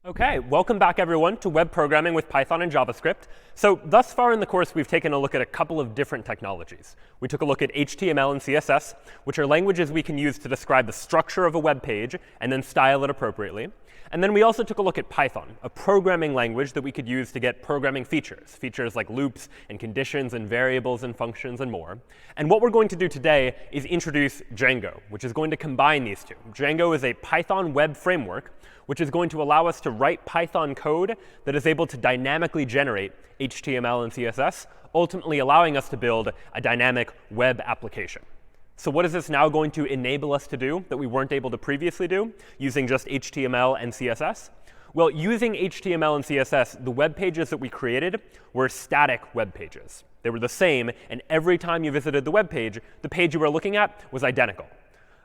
OK, welcome back, everyone, to web programming with Python and JavaScript. So thus far in the course, we've taken a look at a couple of different technologies. We took a look at HTML and CSS, which are languages we can use to describe the structure of a web page and then style it appropriately. And then we also took a look at Python, a programming language that we could use to get programming features like loops and conditions and variables and functions and more. And what we're going to do today is introduce Django, which is going to combine these two. Django is a Python web framework, which is going to allow us to write Python code that is able to dynamically generate HTML and CSS, ultimately allowing us to build a dynamic web application. So what is this now going to enable us to do that we weren't able to previously do using just HTML and CSS? Well, using HTML and CSS, the web pages that we created were static web pages. They were the same, and every time you visited the web page, the page you were looking at was identical.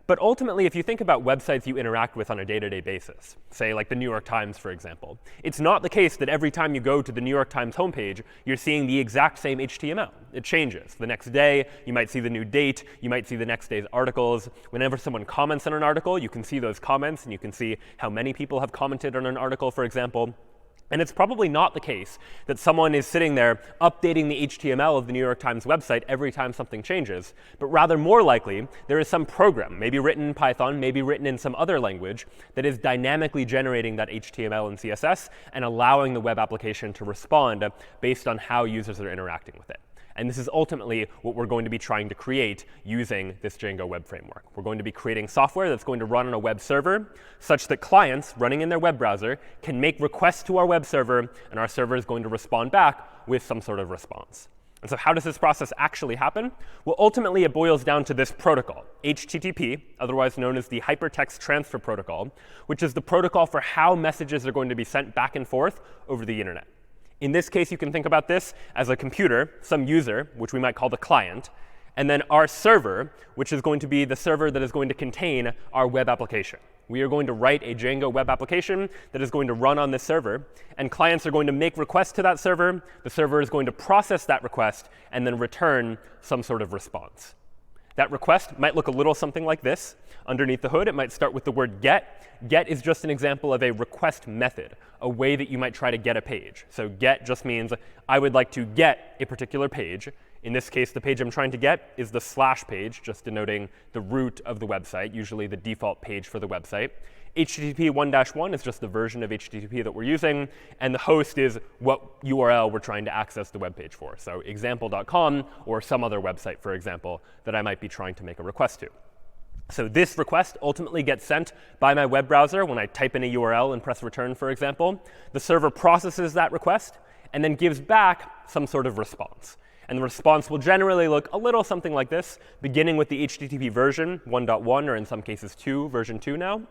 But ultimately, if you think about websites you interact with on a day-to-day basis, say like the New York Times, for example, it's not the case that every time you go to the New York Times homepage, you're seeing the exact same HTML. It changes. The next day, you might see the new date. You might see the next day's articles. Whenever someone comments on an article, you can see those comments, and you can see how many people have commented on an article, for example. And it's probably not the case that someone is sitting there updating the HTML of the New York Times website every time something changes, but rather more likely there is some program, maybe written in Python, maybe written in some other language, that is dynamically generating that HTML and CSS and allowing the web application to respond based on how users are interacting with it. And this is ultimately what we're going to be trying to create using this Django web framework. We're going to be creating software that's going to run on a web server such that clients running in their web browser can make requests to our web server, and our server is going to respond back with some sort of response. And so how does this process actually happen? Well, ultimately, it boils down to this protocol, HTTP, otherwise known as the Hypertext Transfer Protocol, which is the protocol for how messages are going to be sent back and forth over the internet. In this case, you can think about this as a computer, some user, which we might call the client, and then our server, which is going to be the server that is going to contain our web application. We are going to write a Django web application that is going to run on this server, and clients are going to make requests to that server. The server is going to process that request and then return some sort of response. That request might look a little something like this. Underneath the hood, it might start with the word get. Get is just an example of a request method, a way that you might try to get a page. So get just means I would like to get a particular page. In this case, the page I'm trying to get is the / page, just denoting the root of the website, usually the default page for the website. HTTP 1-1 is just the version of HTTP that we're using, and the host is what URL we're trying to access the web page for. So example.com or some other website, for example, that I might be trying to make a request to. So this request ultimately gets sent by my web browser when I type in a URL and press return, for example. The server processes that request and then gives back some sort of response. And the response will generally look a little something like this, beginning with the HTTP version 1.1, or in some cases version 2 now,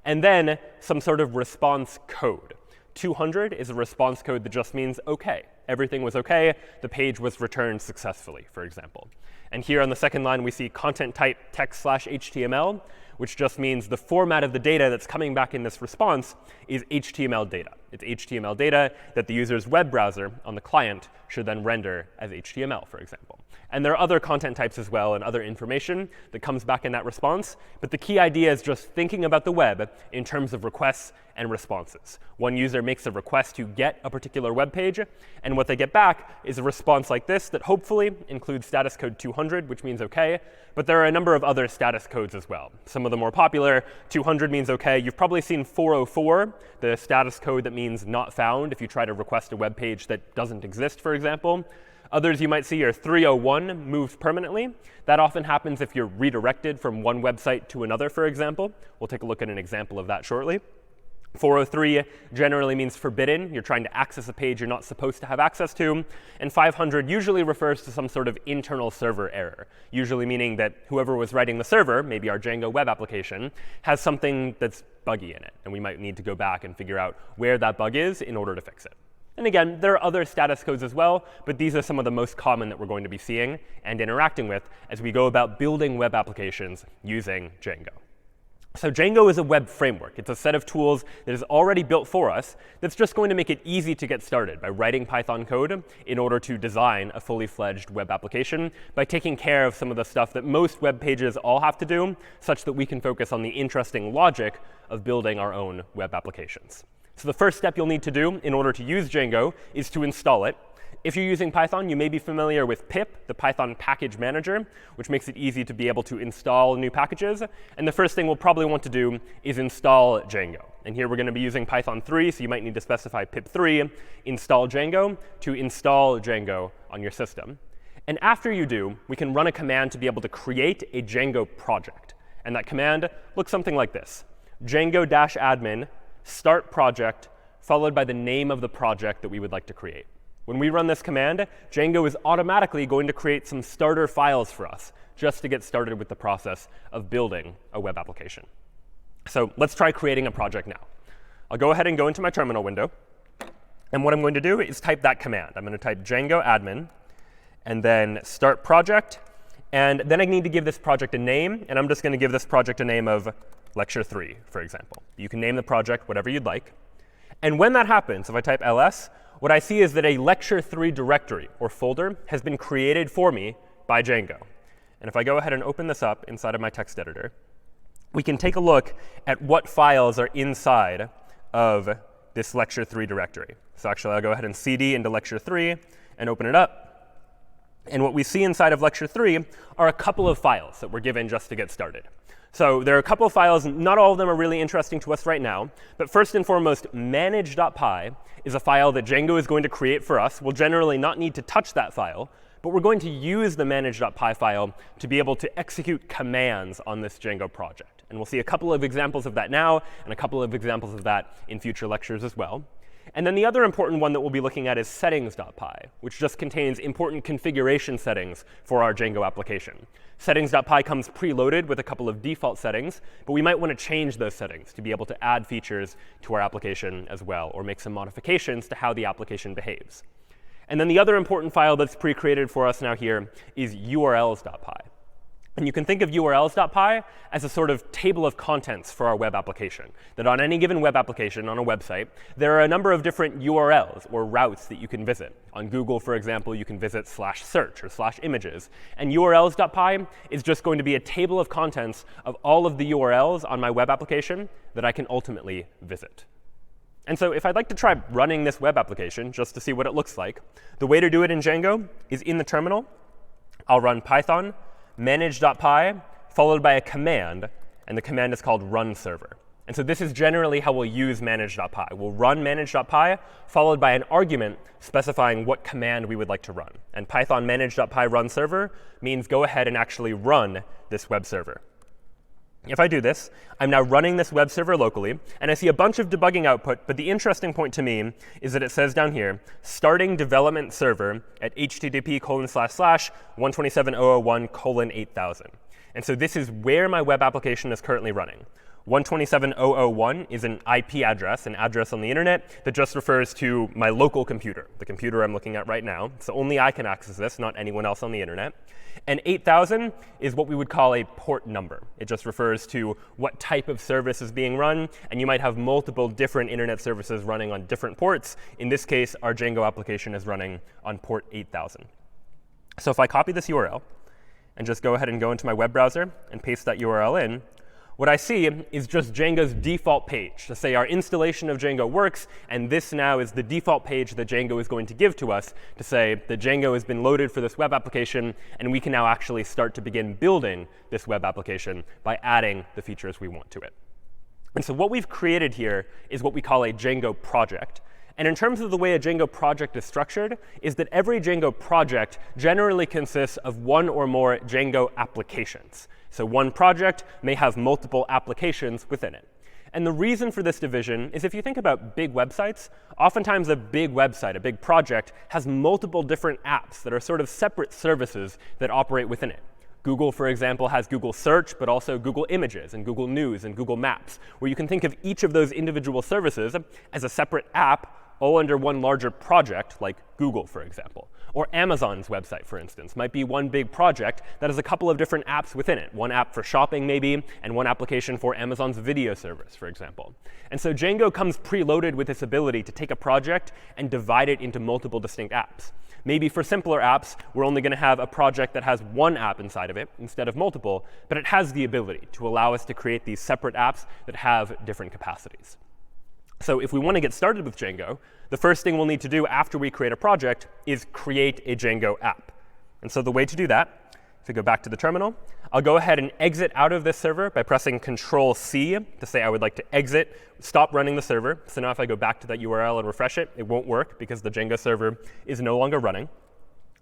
and then some sort of response code. 200 is a response code that just means OK. Everything was OK. The page was returned successfully, for example. And here on the second line, we see content type text/HTML, which just means the format of the data that's coming back in this response is HTML data. It's HTML data that the user's web browser on the client should then render as HTML, for example. And there are other content types as well and other information that comes back in that response. But the key idea is just thinking about the web in terms of requests and responses. One user makes a request to get a particular web page, and what they get back is a response like this that hopefully includes status code 200, which means OK. But there are a number of other status codes as well. Some of the more popular, 200 means OK. You've probably seen 404, the status code that means not found if you try to request a web page that doesn't exist, for example. Others you might see are 301, moved permanently. That often happens if you're redirected from one website to another, for example. We'll take a look at an example of that shortly. 403 generally means forbidden. You're trying to access a page you're not supposed to have access to. And 500 usually refers to some sort of internal server error, usually meaning that whoever was writing the server, maybe our Django web application, has something that's buggy in it. And we might need to go back and figure out where that bug is in order to fix it. And again, there are other status codes as well, but these are some of the most common that we're going to be seeing and interacting with as we go about building web applications using Django. So Django is a web framework. It's a set of tools that is already built for us that's just going to make it easy to get started by writing Python code in order to design a fully fledged web application by taking care of some of the stuff that most web pages all have to do, such that we can focus on the interesting logic of building our own web applications. So the first step you'll need to do in order to use Django is to install it. If you're using Python, you may be familiar with pip, the Python package manager, which makes it easy to be able to install new packages. And the first thing we'll probably want to do is install Django. And here we're going to be using Python 3, so you might need to specify pip3 install Django to install Django on your system. And after you do, we can run a command to be able to create a Django project. And that command looks something like this: Django-admin start project, followed by the name of the project that we would like to create. When we run this command, Django is automatically going to create some starter files for us just to get started with the process of building a web application. So let's try creating a project now. I'll go ahead and go into my terminal window. And what I'm going to do is type that command. I'm going to type Django-admin, and then start project. And then I need to give this project a name. And I'm just going to give this project a name of lecture 3, for example. You can name the project whatever you'd like. And when that happens, if I type ls, what I see is that a lecture 3 directory or folder has been created for me by Django. And if I go ahead and open this up inside of my text editor, we can take a look at what files are inside of this lecture 3 directory. So actually, I'll go ahead and cd into lecture 3 and open it up. And what we see inside of lecture 3 are a couple of files that we're given just to get started. So there are a couple of files. Not all of them are really interesting to us right now. But first and foremost, manage.py is a file that Django is going to create for us. We'll generally not need to touch that file. But we're going to use the manage.py file to be able to execute commands on this Django project. And we'll see a couple of examples of that now, and a couple of examples of that in future lectures as well. And then the other important one that we'll be looking at is settings.py, which just contains important configuration settings for our Django application. Settings.py comes preloaded with a couple of default settings, but we might want to change those settings to be able to add features to our application as well, or make some modifications to how the application behaves. And then the other important file that's pre-created for us now here is urls.py. And you can think of urls.py as a sort of table of contents for our web application. That on any given web application, on a website, there are a number of different URLs or routes that you can visit. On Google, for example, you can visit /search or /images. And urls.py is just going to be a table of contents of all of the URLs on my web application that I can ultimately visit. And so if I'd like to try running this web application just to see what it looks like, the way to do it in Django is in the terminal. I'll run Python manage.py, followed by a command. And the command is called run server. And so this is generally how we'll use manage.py. We'll run manage.py, followed by an argument specifying what command we would like to run. And Python manage.py run server means go ahead and actually run this web server. If I do this, I'm now running this web server locally, and I see a bunch of debugging output. But the interesting point to me is that it says down here, starting development server at http://127.001:8000. And so this is where my web application is currently running. 127.001 is an IP address, an address on the internet that just refers to my local computer, the computer I'm looking at right now. So only I can access this, not anyone else on the internet. And 8000 is what we would call a port number. It just refers to what type of service is being run. And you might have multiple different internet services running on different ports. In this case, our Django application is running on port 8000. So if I copy this URL and just go ahead and go into my web browser and paste that URL in, what I see is just Django's default page to say our installation of Django works, and this now is the default page that Django is going to give to us to say that Django has been loaded for this web application, and we can now actually start to begin building this web application by adding the features we want to it. And so what we've created here is what we call a Django project. And in terms of the way a Django project is structured, is that every Django project generally consists of one or more Django applications. So one project may have multiple applications within it. And the reason for this division is if you think about big websites, oftentimes a big website, a big project, has multiple different apps that are sort of separate services that operate within it. Google, for example, has Google Search, but also Google Images and Google News and Google Maps, where you can think of each of those individual services as a separate app all under one larger project, like Google, for example. Or Amazon's website, for instance, might be one big project that has a couple of different apps within it. One app for shopping, maybe, and one application for Amazon's video service, for example. And so Django comes preloaded with this ability to take a project and divide it into multiple distinct apps. Maybe for simpler apps, we're only going to have a project that has one app inside of it instead of multiple, but it has the ability to allow us to create these separate apps that have different capacities. So if we want to get started with Django, the first thing we'll need to do after we create a project is create a Django app. And so the way to do that, if we go back to the terminal, I'll go ahead and exit out of this server by pressing Control-C to say I would like to exit, stop running the server. So now if I go back to that URL and refresh it, it won't work because the Django server is no longer running.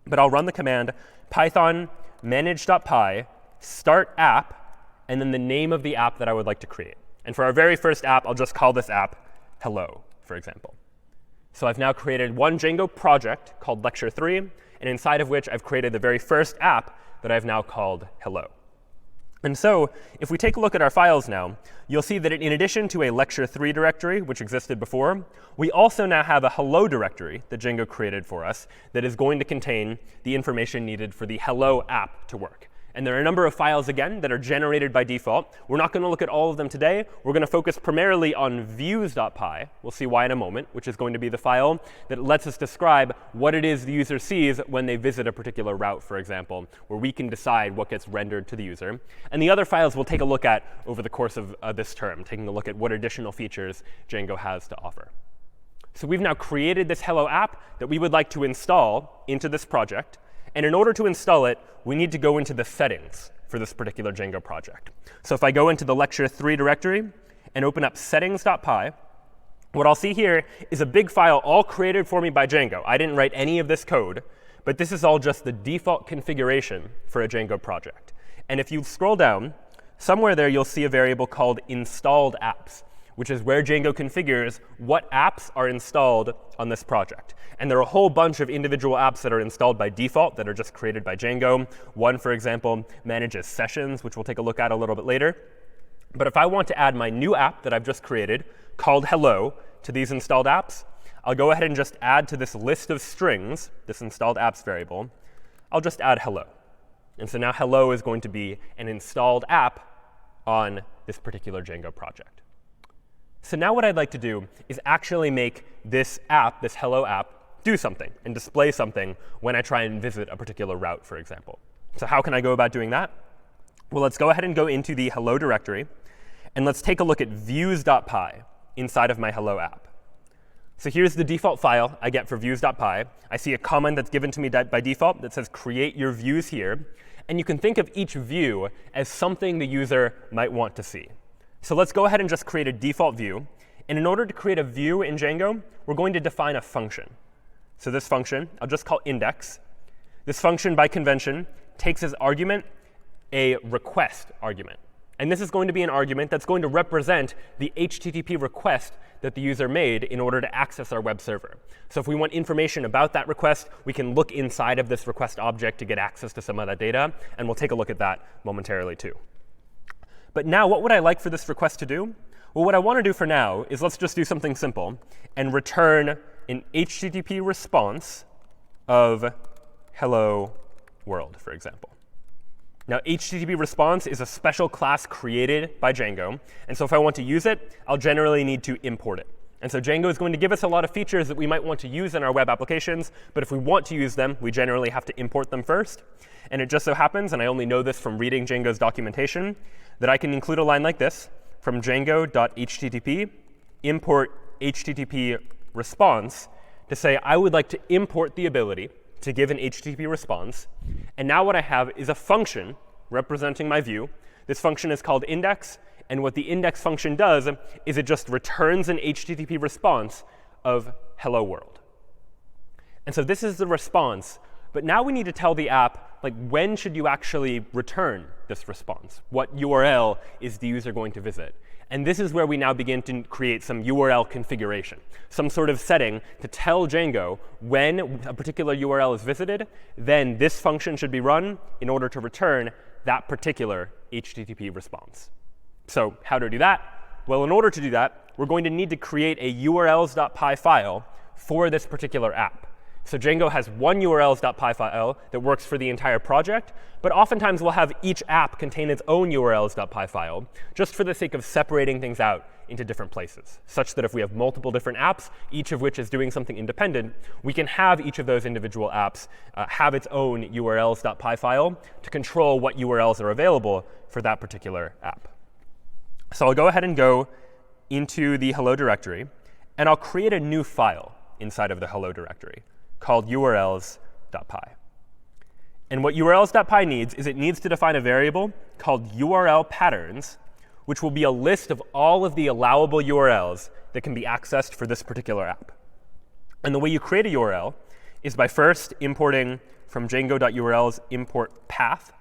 But I'll run the command python manage.py start app, and then the name of the app that I would like to create. And for our very first app, I'll just call this app hello, for example. So I've now created one Django project called Lecture 3, and inside of which I've created the very first app that I've now called hello. And so if we take a look at our files now, you'll see that in addition to a Lecture 3 directory, which existed before, we also now have a hello directory that Django created for us that is going to contain the information needed for the hello app to work. And there are a number of files, again, that are generated by default. We're not going to look at all of them today. We're going to focus primarily on views.py. We'll see why in a moment, which is going to be the file that lets us describe what it is the user sees when they visit a particular route, for example, where we can decide what gets rendered to the user. And the other files we'll take a look at over the course of this term, taking a look at what additional features Django has to offer. So we've now created this hello app that we would like to install into this project. And in order to install it, we need to go into the settings for this particular Django project. So if I go into the Lecture 3 directory and open up settings.py, what I'll see here is a big file all created for me by Django. I didn't write any of this code, but this is all just the default configuration for a Django project. And if you scroll down, somewhere there you'll see a variable called installed apps, which is where Django configures what apps are installed on this project. And there are a whole bunch of individual apps that are installed by default that are just created by Django. One, for example, manages sessions, which we'll take a look at a little bit later. But if I want to add my new app that I've just created called hello to these installed apps, I'll go ahead and just add to this list of strings, this installed apps variable, I'll just add hello. And so now hello is going to be an installed app on this particular Django project. So now what I'd like to do is actually make this app, this hello app, do something and display something when I try and visit a particular route, for example. So how can I go about doing that? Well, let's go ahead and go into the hello directory, and let's take a look at views.py inside of my hello app. So here's the default file I get for views.py. I see a command that's given to me by default that says create your views here. And you can think of each view as something the user might want to see. So let's go ahead and just create a default view. And in order to create a view in Django, we're going to define a function. So this function, I'll just call index. This function, by convention, takes as argument a request argument. And this is going to be an argument that's going to represent the HTTP request that the user made in order to access our web server. So if we want information about that request, we can look inside of this request object to get access to some of that data. And we'll take a look at that momentarily, too. But now, what would I like for this request to do? Well, what I want to do for now is let's just do something simple and return an HTTP response of hello world, for example. Now, HTTP response is a special class created by Django. And so if I want to use it, I'll generally need to import it. And so Django is going to give us a lot of features that we might want to use in our web applications. But if we want to use them, we generally have to import them first. And it just so happens, and I only know this from reading Django's documentation, that I can include a line like this from django.http import HTTP response to say I would like to import the ability to give an HTTP response. And now what I have is a function representing my view. This function is called index. And what the index function does is it just returns an HTTP response of hello world. And so this is the response. But now we need to tell the app, like, when should you actually return this response? What URL is the user going to visit? And this is where we now begin to create some URL configuration, some sort of setting to tell Django when a particular URL is visited, then this function should be run in order to return that particular HTTP response. So how to do that? Well, in order to do that, we're going to need to create a urls.py file for this particular app. So Django has one urls.py file that works for the entire project. But oftentimes, we'll have each app contain its own urls.py file, just for the sake of separating things out into different places, such that if we have multiple different apps, each of which is doing something independent, we can have each of those individual apps have its own urls.py file to control what URLs are available for that particular app. So I'll go ahead and go into the hello directory. and I'll create a new file inside of the hello directory called urls.py. And what urls.py needs is it needs to define a variable called URL patterns, which will be a list of all of the allowable URLs that can be accessed for this particular app. And the way you create a URL is by first importing from Django.urls import path.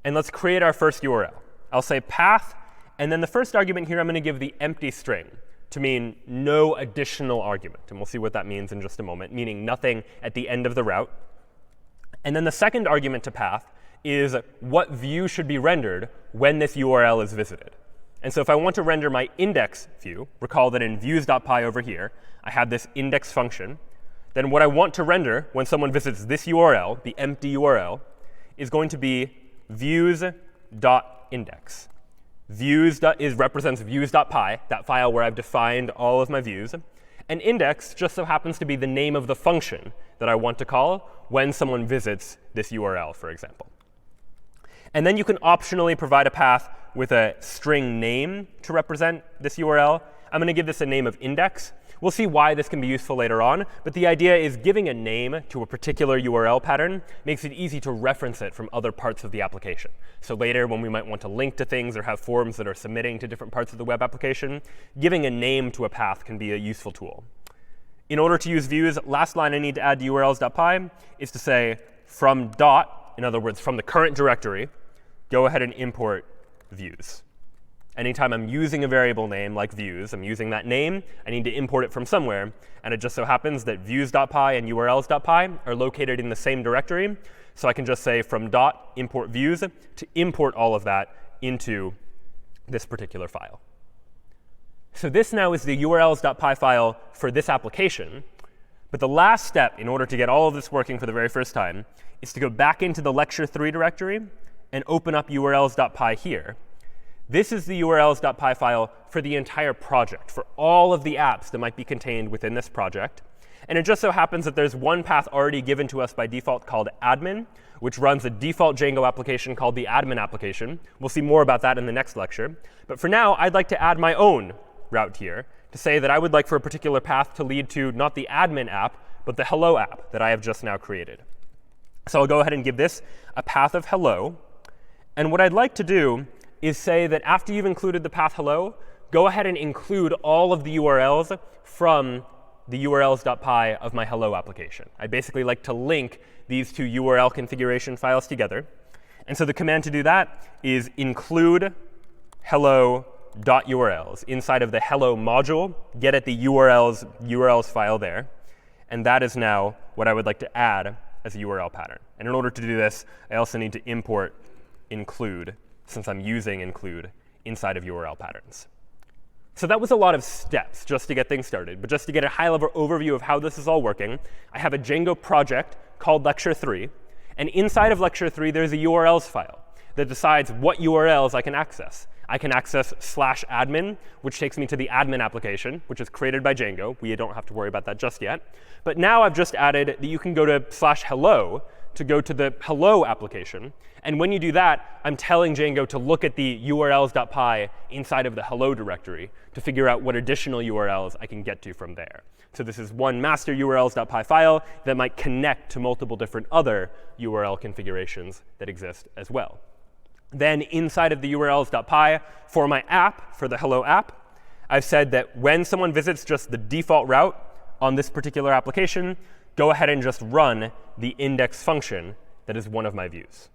And let's create our first URL. I'll say path, and then the first argument here I'm going to give the empty string to mean no additional argument. And we'll see what that means in just a moment, meaning nothing at the end of the route. And then the second argument to path is what view should be rendered when this URL is visited. And so if I want to render my index view, recall that in views.py over here, I have this index function. Then what I want to render when someone visits this URL, the empty URL, is going to be views.index. Represents views.py, that file where I've defined all of my views. And index just so happens to be the name of the function that I want to call when someone visits this URL, for example. And then you can optionally provide a path with a string name to represent this URL. I'm going to give this a name of index. We'll see why this can be useful later on. But the idea is giving a name to a particular URL pattern makes it easy to reference it from other parts of the application. So later, when we might want to link to things or have forms that are submitting to different parts of the web application, giving a name to a path can be a useful tool. In order to use views, last line I need to add to urls.py is to say from dot, in other words, from the current directory, go ahead and import views. Anytime I'm using a variable name like views, I'm using that name, I need to import it from somewhere. And it just so happens that views.py and urls.py are located in the same directory. So I can just say from dot import views to import all of that into this particular file. So this now is the urls.py file for this application. But the last step in order to get all of this working for the very first time is to go back into the lecture 3 directory and open up urls.py here. This is the urls.py file for the entire project, for all of the apps that might be contained within this project. And it just so happens that there's one path already given to us by default called admin, which runs a default Django application called the admin application. We'll see more about that in the next lecture. But for now, I'd like to add my own route here to say that I would like for a particular path to lead to not the admin app, but the hello app that I have just now created. So I'll go ahead and give this a path of hello. And what I'd like to do is say that after you've included the path hello, go ahead and include all of the URLs from the urls.py of my hello application. I basically like to link these two URL configuration files together. And so the command to do that is include hello.urls. Inside of the hello module, get at the urls file there. And that is now what I would like to add as a URL pattern. And in order to do this, I also need to import include, since I'm using include inside of URL patterns. So that was a lot of steps just to get things started. But just to get a high-level overview of how this is all working, I have a Django project called lecture 3. And inside of lecture 3, there's a URLs file that decides what URLs I can access. I can access /admin, which takes me to the admin application, which is created by Django. We don't have to worry about that just yet. But now I've just added that you can go to /hello to go to the hello application. And when you do that, I'm telling Django to look at the urls.py inside of the hello directory to figure out what additional URLs I can get to from there. So this is one master urls.py file that might connect to multiple different other URL configurations that exist as well. Then inside of the urls.py for my app, for the hello app, I've said that when someone visits just the default route on this particular application, go ahead and just run the index function that is one of my views.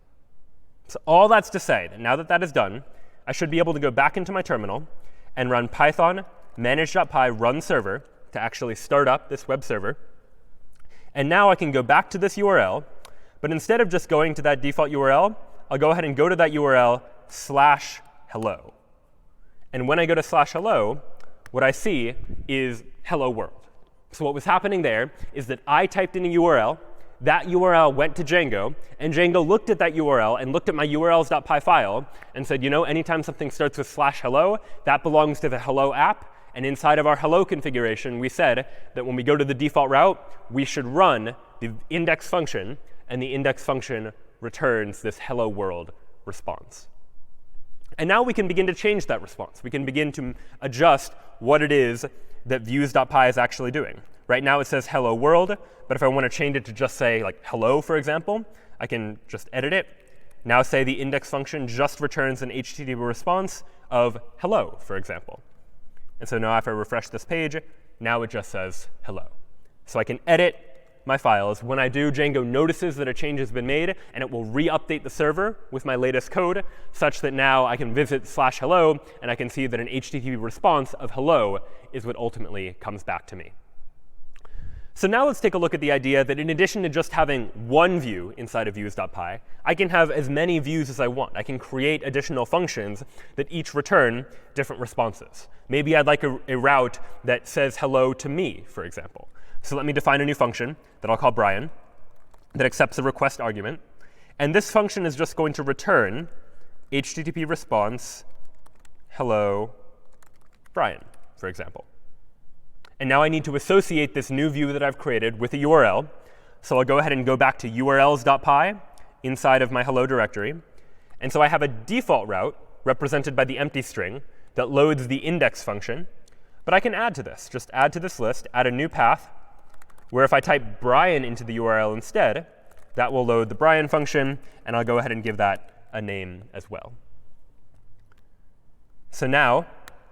So all that's to say that now that that is done, I should be able to go back into my terminal and run python manage.py run server to actually start up this web server. And now I can go back to this URL. But instead of just going to that default URL, I'll go ahead and go to that URL /hello. And when I go to /hello, what I see is hello world. So what was happening there is that I typed in a URL. That URL went to Django. And Django looked at that URL and looked at my urls.py file and said, you know, anytime something starts with /hello, that belongs to the hello app. And inside of our hello configuration, we said that when we go to the default route, we should run the index function. And the index function returns this hello world response. And now we can begin to change that response. We can begin to adjust what it is that views.py is actually doing. Right now it says hello world, but if I want to change it to just say like hello, for example, I can just edit it. Now say the index function just returns an HTTP response of hello, for example. And so now if I refresh this page, now it just says hello. So I can edit my files. When I do, Django notices that a change has been made, and it will re-update the server with my latest code, such that now I can visit /hello, and I can see that an HTTP response of hello is what ultimately comes back to me. So now let's take a look at the idea that in addition to just having one view inside of views.py, I can have as many views as I want. I can create additional functions that each return different responses. Maybe I'd like a route that says hello to me, for example. So let me define a new function that I'll call Brian that accepts a request argument. And this function is just going to return HTTP response hello Brian, for example. And now I need to associate this new view that I've created with a URL. So I'll go ahead and go back to urls.py inside of my hello directory. And so I have a default route represented by the empty string that loads the index function. But I can add to this. Just add to this list, add a new path, where if I type Brian into the URL instead, that will load the Brian function. And I'll go ahead and give that a name as well. So now,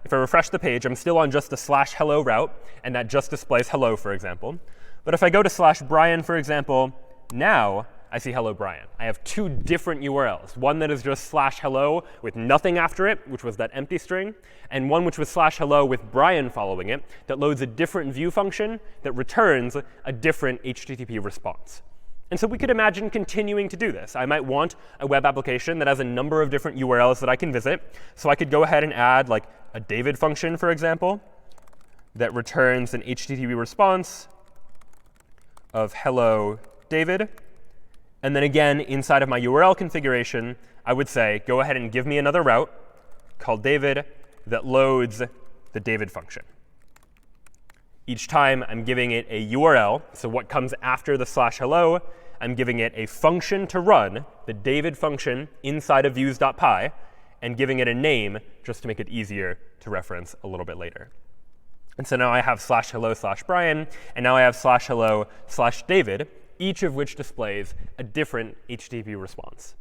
if I refresh the page, I'm still on just the /hello route, and that just displays hello, for example. But if I go to /Brian, for example, now I see hello Brian. I have two different URLs, one that is just /hello with nothing after it, which was that empty string, and one which was /hello with Brian following it, that loads a different view function that returns a different HTTP response. And so we could imagine continuing to do this. I might want a web application that has a number of different URLs that I can visit. So I could go ahead and add like a David function, for example, that returns an HTTP response of hello David. And then again, inside of my URL configuration, I would say, go ahead and give me another route called David that loads the David function. Each time I'm giving it a URL, so what comes after the /hello, I'm giving it a function to run, the David function inside of views.py, and giving it a name just to make it easier to reference a little bit later. And so now I have /hello/Brian, and now I have /hello/David, each of which displays a different HTTP response.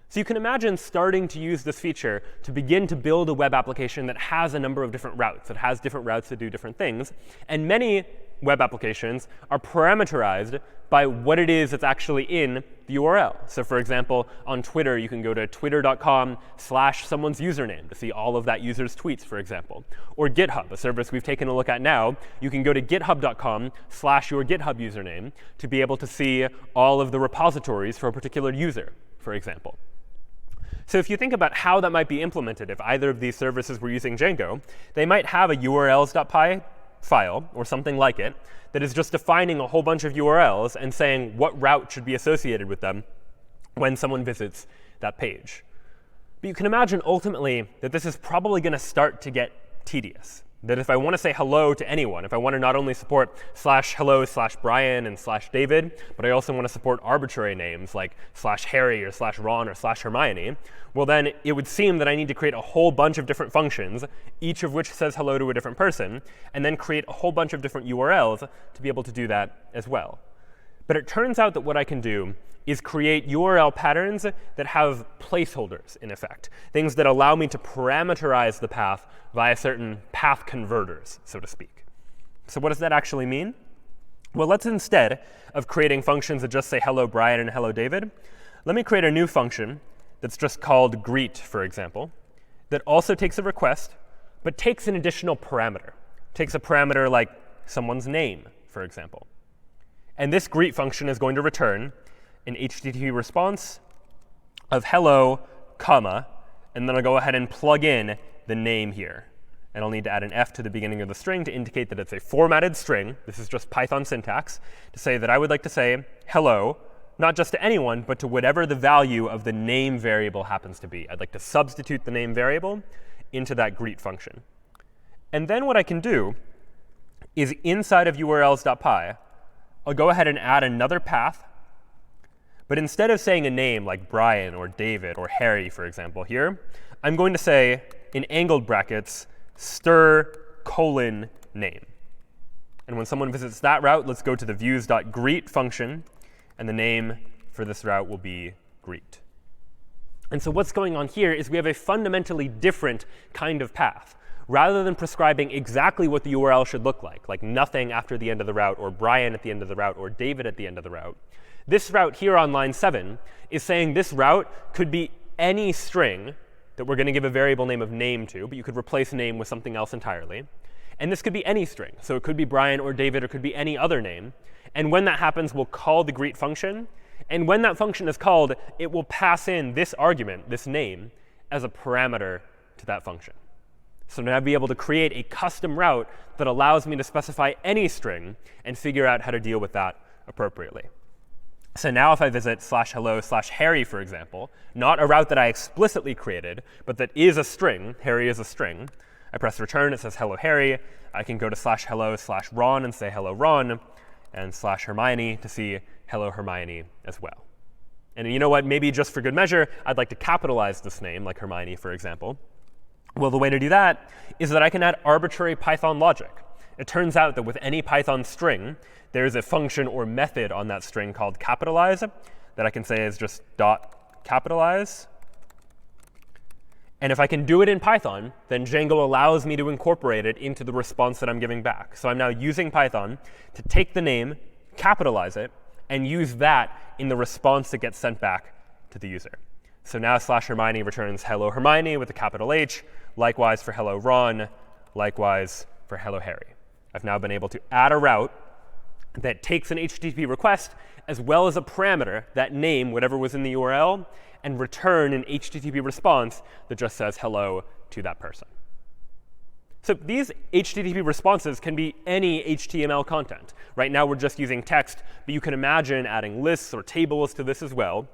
So you can imagine starting to use this feature to begin to build a web application that has a number of different routes, that has different routes to do different things. And many web applications are parameterized by what it is that's actually in the URL. So for example, on Twitter, you can go to twitter.com/someone's username to see all of that user's tweets, for example. Or GitHub, a service we've taken a look at now, you can go to github.com/your GitHub username to be able to see all of the repositories for a particular user, for example. So if you think about how that might be implemented, if either of these services were using Django, they might have a urls.py file or something like it that is just defining a whole bunch of URLs and saying what route should be associated with them when someone visits that page. But you can imagine ultimately that this is probably going to start to get tedious. That if I want to say hello to anyone, if I want to not only support /hello/Brian and /David, but I also want to support arbitrary names like /Harry or /Ron or /Hermione, well then it would seem that I need to create a whole bunch of different functions, each of which says hello to a different person, and then create a whole bunch of different URLs to be able to do that as well. But it turns out that what I can do is create URL patterns that have placeholders, in effect, things that allow me to parameterize the path via certain path converters, so to speak. So what does that actually mean? Well, let's instead of creating functions that just say hello Brian and hello David, let me create a new function that's just called greet, for example, that also takes a request, but takes an additional parameter. Takes a parameter like someone's name, for example. And this greet function is going to return an HTTP response of hello, comma, and then I'll go ahead and plug in the name here. And I'll need to add an f to the beginning of the string to indicate that it's a formatted string. This is just Python syntax to say that I would like to say hello, not just to anyone, but to whatever the value of the name variable happens to be. I'd like to substitute the name variable into that greet function. And then what I can do is inside of urls.py, I'll go ahead and add another path. But instead of saying a name like Brian or David or Harry, for example, here, I'm going to say, in angled brackets, stir::name. And when someone visits that route, let's go to the views.greet function, and the name for this route will be greet. And so what's going on here is we have a fundamentally different kind of path. Rather than prescribing exactly what the URL should look like nothing after the end of the route, or Brian at the end of the route, or David at the end of the route, this route here on line 7 is saying this route could be any string that we're going to give a variable name of name to, but you could replace name with something else entirely. And this could be any string. So it could be Brian or David, or it could be any other name. And when that happens, we'll call the greet function. And when that function is called, it will pass in this argument, this name, as a parameter to that function. So now I'll be able to create a custom route that allows me to specify any string and figure out how to deal with that appropriately. So now if I visit /hello/Harry, for example, not a route that I explicitly created, but that is a string, Harry is a string, I press return, it says hello Harry. I can go to /hello/Ron and say hello Ron, and /Hermione to see hello Hermione as well. And you know what? Maybe just for good measure, I'd like to capitalize this name, like Hermione, for example. Well, the way to do that is that I can add arbitrary Python logic. It turns out that with any Python string, there's a function or method on that string called capitalize that I can say is just .capitalize. And if I can do it in Python, then Django allows me to incorporate it into the response that I'm giving back. So I'm now using Python to take the name, capitalize it, and use that in the response that gets sent back to the user. So now /Hermione returns hello Hermione with a capital H, likewise for hello Ron, likewise for hello Harry. I've now been able to add a route that takes an HTTP request as well as a parameter, that name, whatever was in the URL, and return an HTTP response that just says hello to that person. So these HTTP responses can be any HTML content. Right now we're just using text, but you can imagine adding lists or tables to this as well.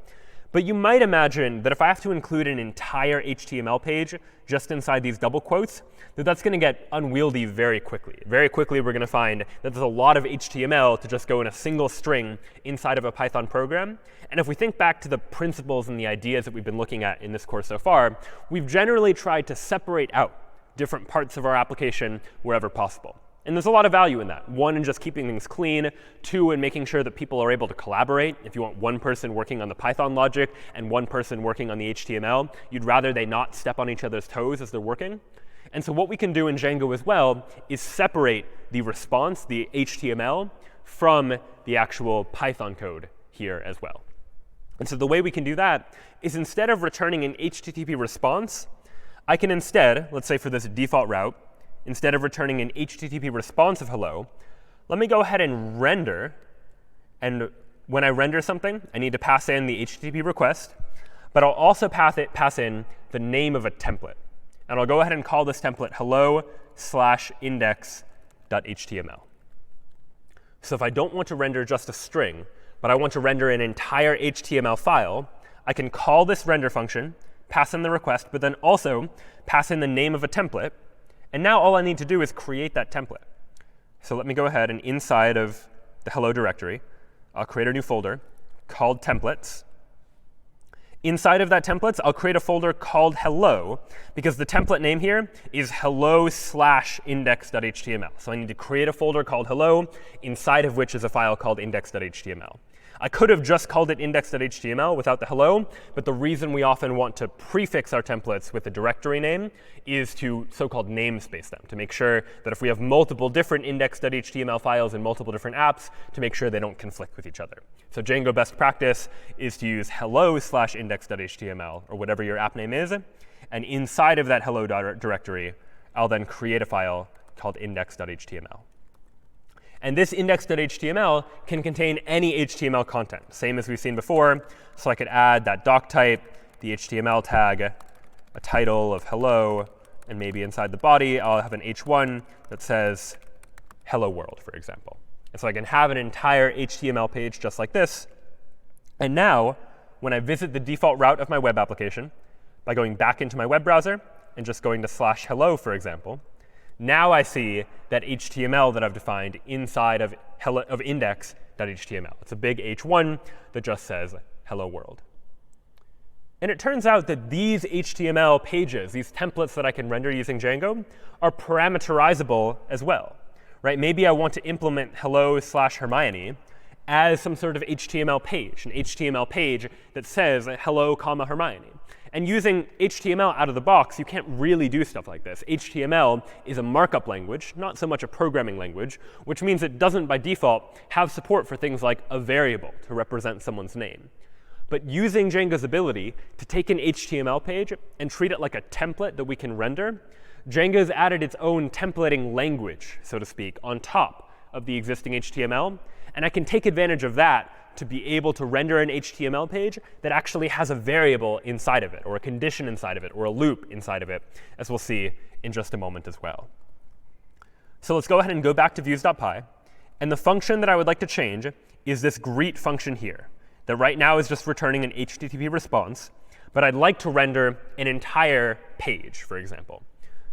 But you might imagine that if I have to include an entire HTML page just inside these double quotes, that's going to get unwieldy very quickly. Very quickly, we're going to find that there's a lot of HTML to just go in a single string inside of a Python program. And if we think back to the principles and the ideas that we've been looking at in this course so far, we've generally tried to separate out different parts of our application wherever possible. And there's a lot of value in that. One, in just keeping things clean. Two, in making sure that people are able to collaborate. If you want one person working on the Python logic and one person working on the HTML, you'd rather they not step on each other's toes as they're working. And so what we can do in Django as well is separate the response, the HTML, from the actual Python code here as well. And so the way we can do that is instead of returning an HTTP response, I can instead, let's say for this default route, instead of returning an HTTP response of hello, let me go ahead and render. And when I render something, I need to pass in the HTTP request. But I'll also pass in the name of a template. And I'll go ahead and call this template hello/index.html. So if I don't want to render just a string, but I want to render an entire HTML file, I can call this render function, pass in the request, but then also pass in the name of a template. And now all I need to do is create that template. So let me go ahead and inside of the hello directory, I'll create a new folder called templates. Inside of that templates, I'll create a folder called hello, because the template name here is hello/index.html. So I need to create a folder called hello, inside of which is a file called index.html. I could have just called it index.html without the hello, but the reason we often want to prefix our templates with a directory name is to so-called namespace them, to make sure that if we have multiple different index.html files in multiple different apps, to make sure they don't conflict with each other. So Django best practice is to use hello/index.html, or whatever your app name is. And inside of that hello directory, I'll then create a file called index.html. And this index.html can contain any HTML content, same as we've seen before. So I could add that doc type, the HTML tag, a title of hello, and maybe inside the body, I'll have an h1 that says hello world, for example. And so I can have an entire HTML page just like this. And now, when I visit the default route of my web application, by going back into my web browser and just going to /hello, for example, now I see that HTML that I've defined inside of index.html. It's a big h1 that just says hello world. And it turns out that these HTML pages, these templates that I can render using Django, are parameterizable as well. Right? Maybe I want to implement hello/Hermione as some sort of HTML page, an HTML page that says hello, Hermione. And using HTML out of the box, you can't really do stuff like this. HTML is a markup language, not so much a programming language, which means it doesn't by default have support for things like a variable to represent someone's name. But using Django's ability to take an HTML page and treat it like a template that we can render, Django's added its own templating language, so to speak, on top of the existing HTML. And I can take advantage of that to be able to render an HTML page that actually has a variable inside of it, or a condition inside of it, or a loop inside of it, as we'll see in just a moment as well. So let's go ahead and go back to views.py. And the function that I would like to change is this greet function here, that right now is just returning an HTTP response. But I'd like to render an entire page, for example.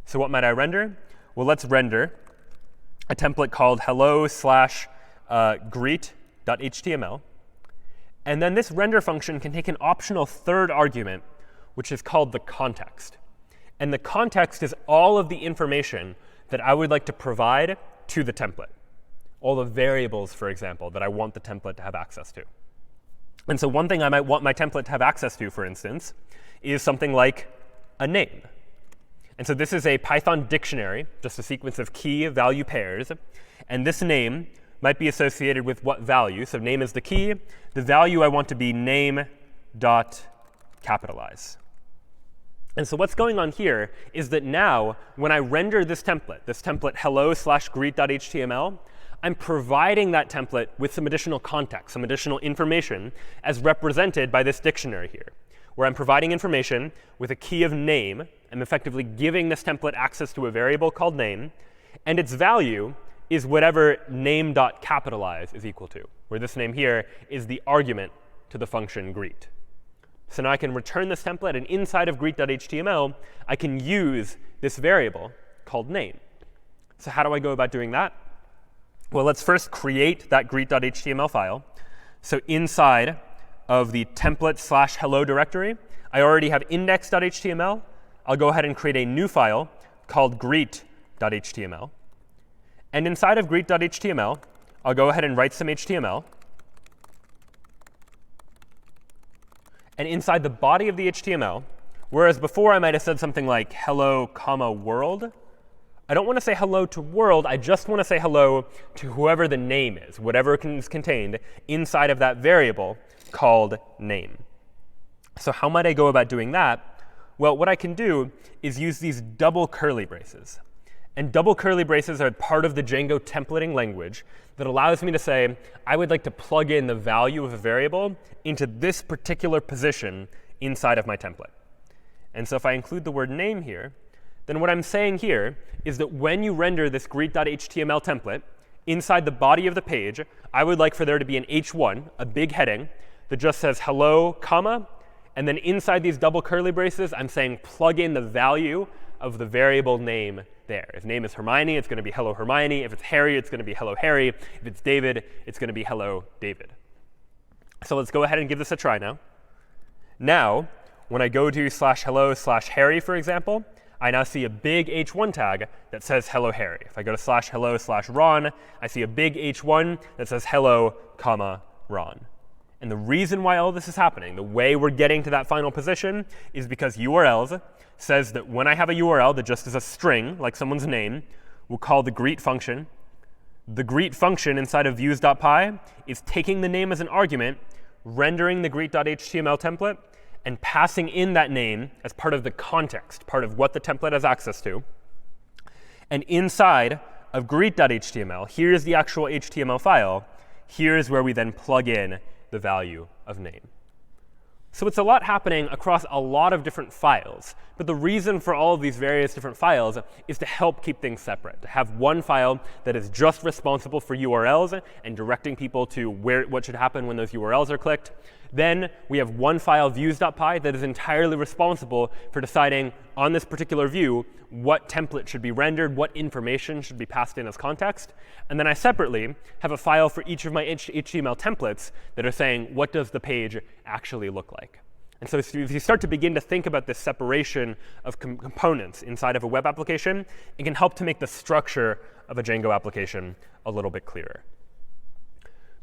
So what might I render? Well, let's render a template called hello/greet.html. And then this render function can take an optional third argument, which is called the context. And the context is all of the information that I would like to provide to the template. All the variables, for example, that I want the template to have access to. And so one thing I might want my template to have access to, for instance, is something like a name. And so this is a Python dictionary, just a sequence of key-value pairs. And this name might be associated with what value. So name is the key. The value I want to be name.capitalize. And so what's going on here is that now, when I render this template hello/greet.html, I'm providing that template with some additional context, some additional information, as represented by this dictionary here, where I'm providing information with a key of name. I'm effectively giving this template access to a variable called name. And its value is whatever name.capitalize is equal to, where this name here is the argument to the function greet. So now I can return this template, and inside of greet.html, I can use this variable called name. So how do I go about doing that? Well, let's first create that greet.html file. So inside of the template/hello directory, I already have index.html. I'll go ahead and create a new file called greet.html. And inside of greet.html, I'll go ahead and write some HTML. And inside the body of the HTML, whereas before I might have said something like hello, world, I don't want to say hello to world. I just want to say hello to whoever the name is, whatever is contained inside of that variable called name. So how might I go about doing that? Well, what I can do is use these double curly braces. And double curly braces are part of the Django templating language that allows me to say, I would like to plug in the value of a variable into this particular position inside of my template. And so if I include the word name here, then what I'm saying here is that when you render this greet.html template inside the body of the page, I would like for there to be an h1, a big heading, that just says hello, and then inside these double curly braces, I'm saying plug in the value of the variable name there. If name is Hermione, it's going to be hello Hermione. If it's Harry, it's going to be hello Harry. If it's David, it's going to be hello David. So let's go ahead and give this a try now. Now, when I go to /hello/Harry, for example, I now see a big h1 tag that says hello Harry. If I go to /hello/Ron, I see a big h1 that says hello, Ron. And the reason why all this is happening, the way we're getting to that final position, is because URLs says that when I have a URL that just is a string, like someone's name, we'll call the greet function. The greet function inside of views.py is taking the name as an argument, rendering the greet.html template, and passing in that name as part of the context, part of what the template has access to. And inside of greet.html, here's the actual HTML file. Here's where we then plug in the value of name. So it's a lot happening across a lot of different files. But the reason for all of these various different files is to help keep things separate, to have one file that is just responsible for URLs and directing people to what should happen when those URLs are clicked. Then we have one file, views.py, that is entirely responsible for deciding on this particular view what template should be rendered, what information should be passed in as context. And then I separately have a file for each of my HTML templates that are saying, what does the page actually look like? And so if you start to begin to think about this separation of components inside of a web application, it can help to make the structure of a Django application a little bit clearer.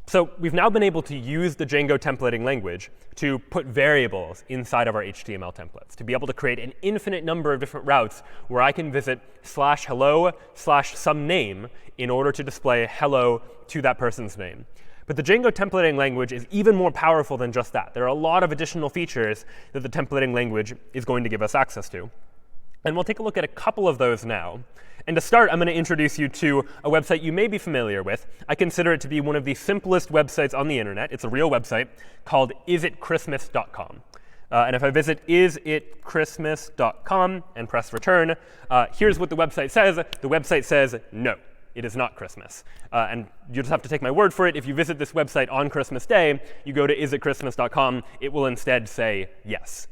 So we've now been able to use the Django templating language to put variables inside of our HTML templates, to be able to create an infinite number of different routes where I can visit /hello/some name in order to display hello to that person's name. But the Django templating language is even more powerful than just that. There are a lot of additional features that the templating language is going to give us access to. And we'll take a look at a couple of those now. And to start, I'm going to introduce you to a website you may be familiar with. I consider it to be one of the simplest websites on the internet. It's a real website called isitchristmas.com. And if I visit isitchristmas.com and press return, here's what the website says. The website says, no, it is not Christmas. And you just have to take my word for it. If you visit this website on Christmas Day, you go to isitchristmas.com, it will instead say yes.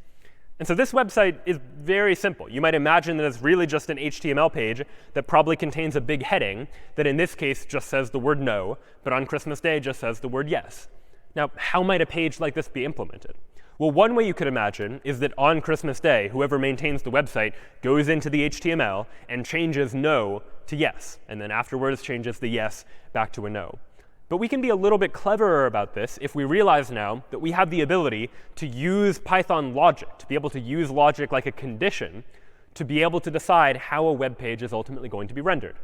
And so this website is very simple. You might imagine that it's really just an HTML page that probably contains a big heading that in this case just says the word no, but on Christmas Day just says the word yes. Now, how might a page like this be implemented? Well, one way you could imagine is that on Christmas Day, whoever maintains the website goes into the HTML and changes no to yes, and then afterwards changes the yes back to a no. But we can be a little bit cleverer about this if we realize now that we have the ability to use Python logic, to be able to use logic like a condition to be able to decide how a web page is ultimately going to be rendered.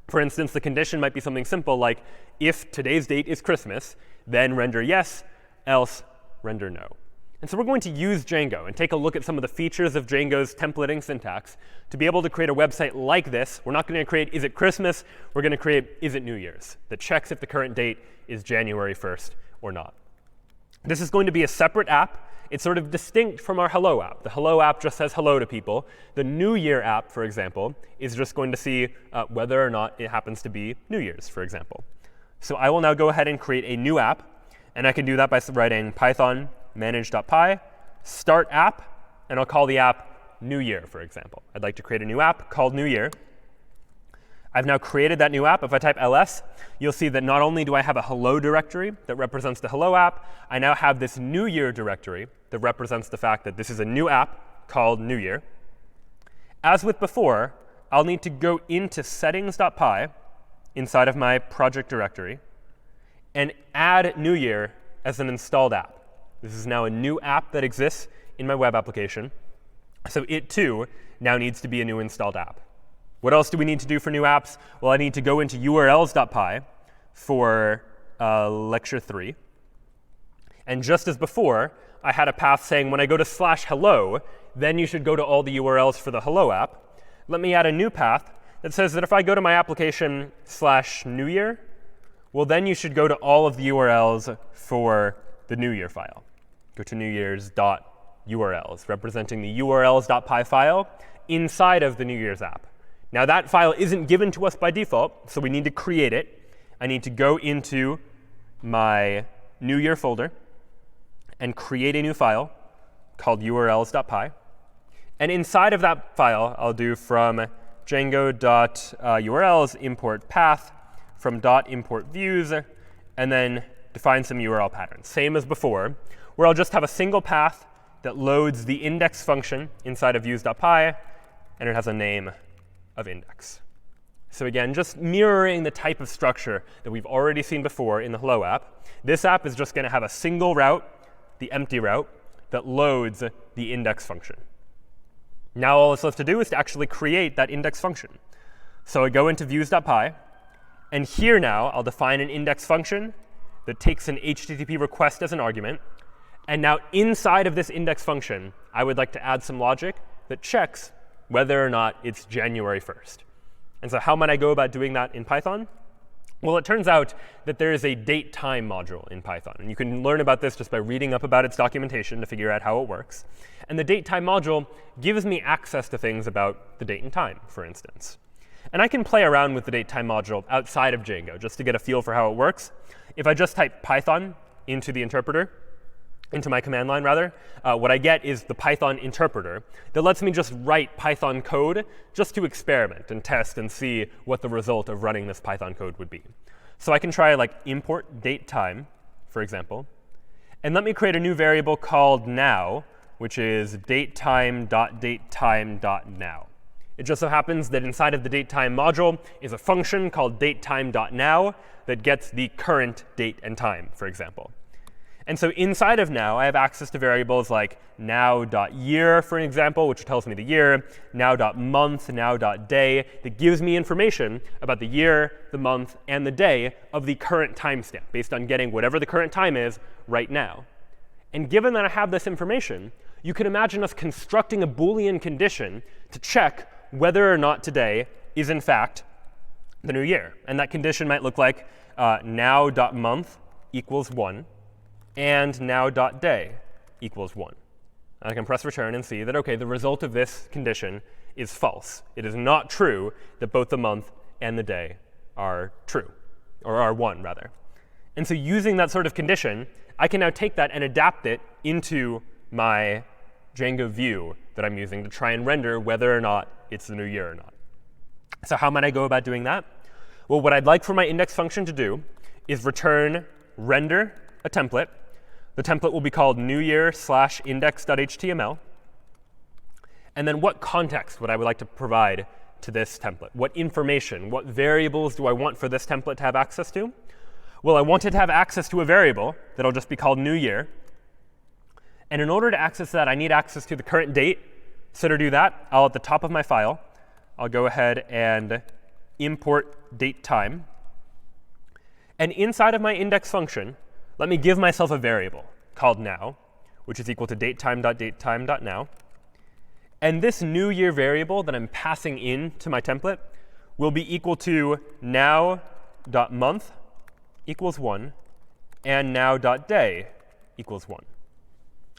For instance, the condition might be something simple like, if today's date is Christmas, then render yes, else render no. And so we're going to use Django and take a look at some of the features of Django's templating syntax to be able to create a website like this. We're not going to create is it Christmas, we're going to create is it New Year's that checks if the current date is January 1st or not. This is going to be a separate app. It's sort of distinct from our Hello app. The Hello app just says hello to people. The New Year app, for example, is just going to see whether or not it happens to be New Year's, for example. So I will now go ahead and create a new app. And I can do that by writing Python manage.py, start app, and I'll call the app New Year, for example. I'd like to create a new app called New Year. I've now created that new app. If I type ls, you'll see that not only do I have a hello directory that represents the hello app, I now have this New Year directory that represents the fact that this is a new app called New Year. As with before, I'll need to go into settings.py inside of my project directory and add New Year as an installed app. This is now a new app that exists in my web application. So it, too, now needs to be a new installed app. What else do we need to do for new apps? Well, I need to go into urls.py for lecture 3. And just as before, I had a path saying when I go to /hello, then you should go to all the URLs for the Hello app. Let me add a new path that says that if I go to my application /New Year, well, then you should go to all of the URLs for the New Year file. Go to newyears.urls, representing the urls.py file inside of the New Year's app. Now, that file isn't given to us by default, so we need to create it. I need to go into my New Year folder and create a new file called urls.py. And inside of that file, I'll do from django.urls import path, from .import views, and then define some URL patterns. Same as before, where I'll just have a single path that loads the index function inside of views.py, and it has a name of index. So again, just mirroring the type of structure that we've already seen before in the Hello app. This app is just going to have a single route, the empty route, that loads the index function. Now all it's left to do is to actually create that index function. So I go into views.py, and here now I'll define an index function that takes an HTTP request as an argument. And now inside of this index function, I would like to add some logic that checks whether or not it's January 1st. And so how might I go about doing that in Python? Well, it turns out that there is a date-time module in Python. And you can learn about this just by reading up about its documentation to figure out how it works. And the date-time module gives me access to things about the date and time, for instance. And I can play around with the date-time module outside of Django just to get a feel for how it works. If I just type Python into the interpreter, into my command line rather, what I get is the Python interpreter that lets me just write Python code just to experiment and test and see what the result of running this Python code would be. So I can try like import date time, for example. And let me create a new variable called now, which is datetime.datetime.now. It just so happens that inside of the datetime module is a function called datetime.now that gets the current date and time, for example. And so inside of now, I have access to variables like now.year, for example, which tells me the year, now.month, now.day, that gives me information about the year, the month, and the day of the current timestamp, based on getting whatever the current time is right now. And given that I have this information, you can imagine us constructing a Boolean condition to check whether or not today is in fact the new year. And that condition might look like now.month equals 1 and now.day equals 1. And I can press return and see that, OK, the result of this condition is false. It is not true that both the month and the day are true, or are 1, rather. And so using that sort of condition, I can now take that and adapt it into my Django view that I'm using to try and render whether or not it's the new year or not. So how might I go about doing that? Well, what I'd like for my index function to do is return render a template. The template will be called newyear/index.html. And then what context would I like to provide to this template? What information, what variables do I want for this template to have access to? Well, I want it to have access to a variable that'll just be called new year. And in order to access that, I need access to the current date. So to do that, at the top of my file, I'll go ahead and import datetime. And inside of my index function, let me give myself a variable called now, which is equal to datetime.datetime.now. And this new year variable that I'm passing in to my template will be equal to now.month equals 1 and now.day equals 1.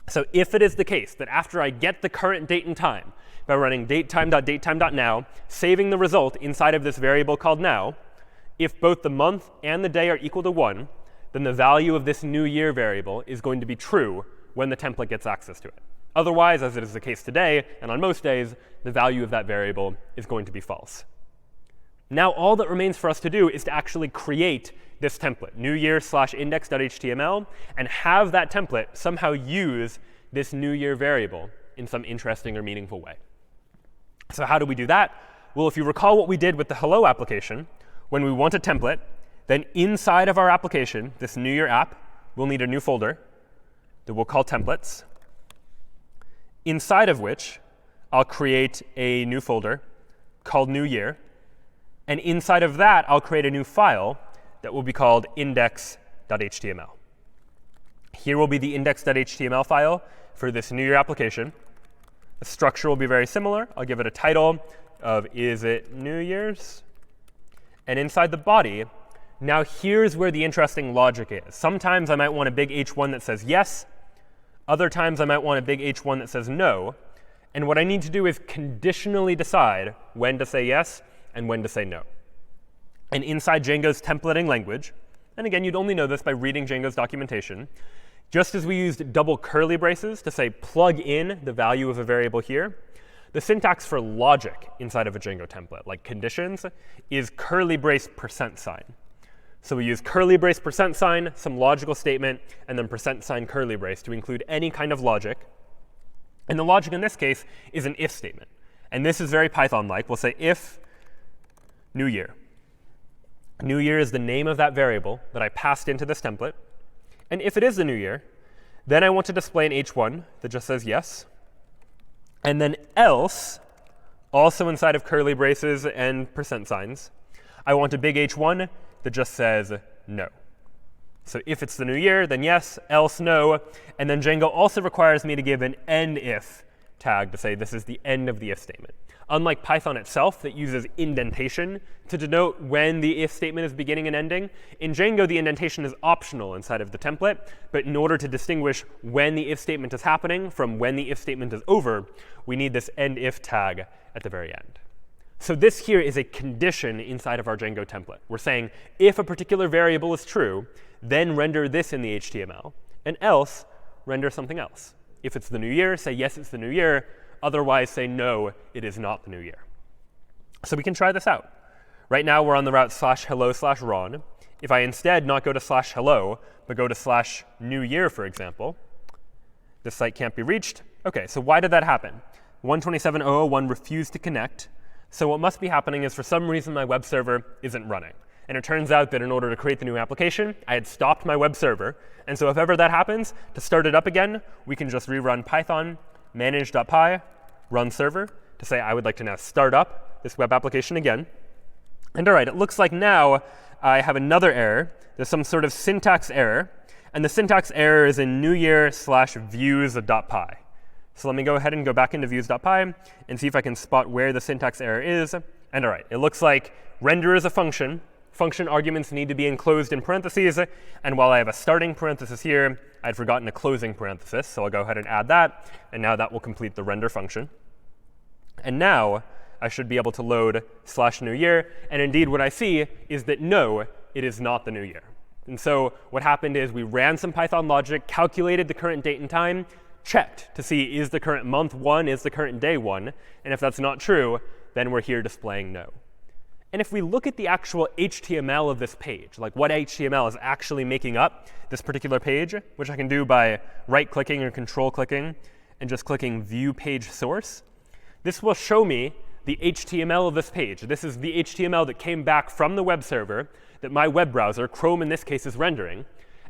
So if it is the case that after I get the current date and time by running datetime.datetime.now, saving the result inside of this variable called now, if both the month and the day are equal to 1, then the value of this new year variable is going to be true when the template gets access to it. Otherwise, as it is the case today, and on most days, the value of that variable is going to be false. Now all that remains for us to do is to actually create this template, newyear/index.html, and have that template somehow use this new year variable in some interesting or meaningful way. So how do we do that? Well, if you recall what we did with the hello application, when we want a template, then inside of our application, this new year app, we'll need a new folder that we'll call templates, inside of which I'll create a new folder called new year. And inside of that, I'll create a new file that will be called index.html. Here will be the index.html file for this new year application. The structure will be very similar. I'll give it a title of is it New Year's? And inside the body, now here's where the interesting logic is. Sometimes I might want a big H1 that says yes. Other times I might want a big H1 that says no. And what I need to do is conditionally decide when to say yes and when to say no. And inside Django's templating language, and again, you'd only know this by reading Django's documentation, just as we used double curly braces to say plug in the value of a variable here, the syntax for logic inside of a Django template, like conditions, is curly brace %sign. So we use curly brace %sign, some logical statement, and then %sign curly brace to include any kind of logic. And the logic in this case is an if statement. And this is very Python-like. We'll say if new year. New year is the name of that variable that I passed into this template. And if it is the new year, then I want to display an H1 that just says yes. And then else, also inside of curly braces and %signs, I want a big H1 that just says no. So if it's the new year, then yes, else no. And then Django also requires me to give an end if tag to say this is the end of the if statement. Unlike Python itself that uses indentation to denote when the if statement is beginning and ending, in Django the indentation is optional inside of the template. But in order to distinguish when the if statement is happening from when the if statement is over, we need this end if tag at the very end. So this here is a condition inside of our Django template. We're saying if a particular variable is true, then render this in the HTML, and else render something else. If it's the new year, say yes, it's the new year. Otherwise, say no, it is not the new year. So we can try this out. Right now, we're on the route /hello/Ron. if I instead not go to /hello, but go to /new year, for example, this site can't be reached. OK, so why did that happen? 127.0.0.1 refused to connect. So what must be happening is for some reason my web server isn't running. And it turns out that in order to create the new application, I had stopped my web server. And so if ever that happens, to start it up again, we can just rerun Python manage.py run server to say I would like to now start up this web application again. And all right, it looks like now I have another error. There's some sort of syntax error. And the syntax error is in newyear/views.py. So let me go ahead and go back into views.py and see if I can spot where the syntax error is. And all right, it looks like render is a function. Function arguments need to be enclosed in parentheses. And while I have a starting parenthesis here, I'd forgotten a closing parenthesis. So I'll go ahead and add that. And now that will complete the render function. And now I should be able to load /new year. And indeed, what I see is that no, it is not the new year. And so what happened is we ran some Python logic, calculated the current date and time, checked to see is the current month 1, is the current day 1. And if that's not true, then we're here displaying no. And if we look at the actual HTML of this page, like what HTML is actually making up this particular page, which I can do by right-clicking or control-clicking and just clicking View Page Source, this will show me the HTML of this page. This is the HTML that came back from the web server that my web browser, Chrome in this case, is rendering.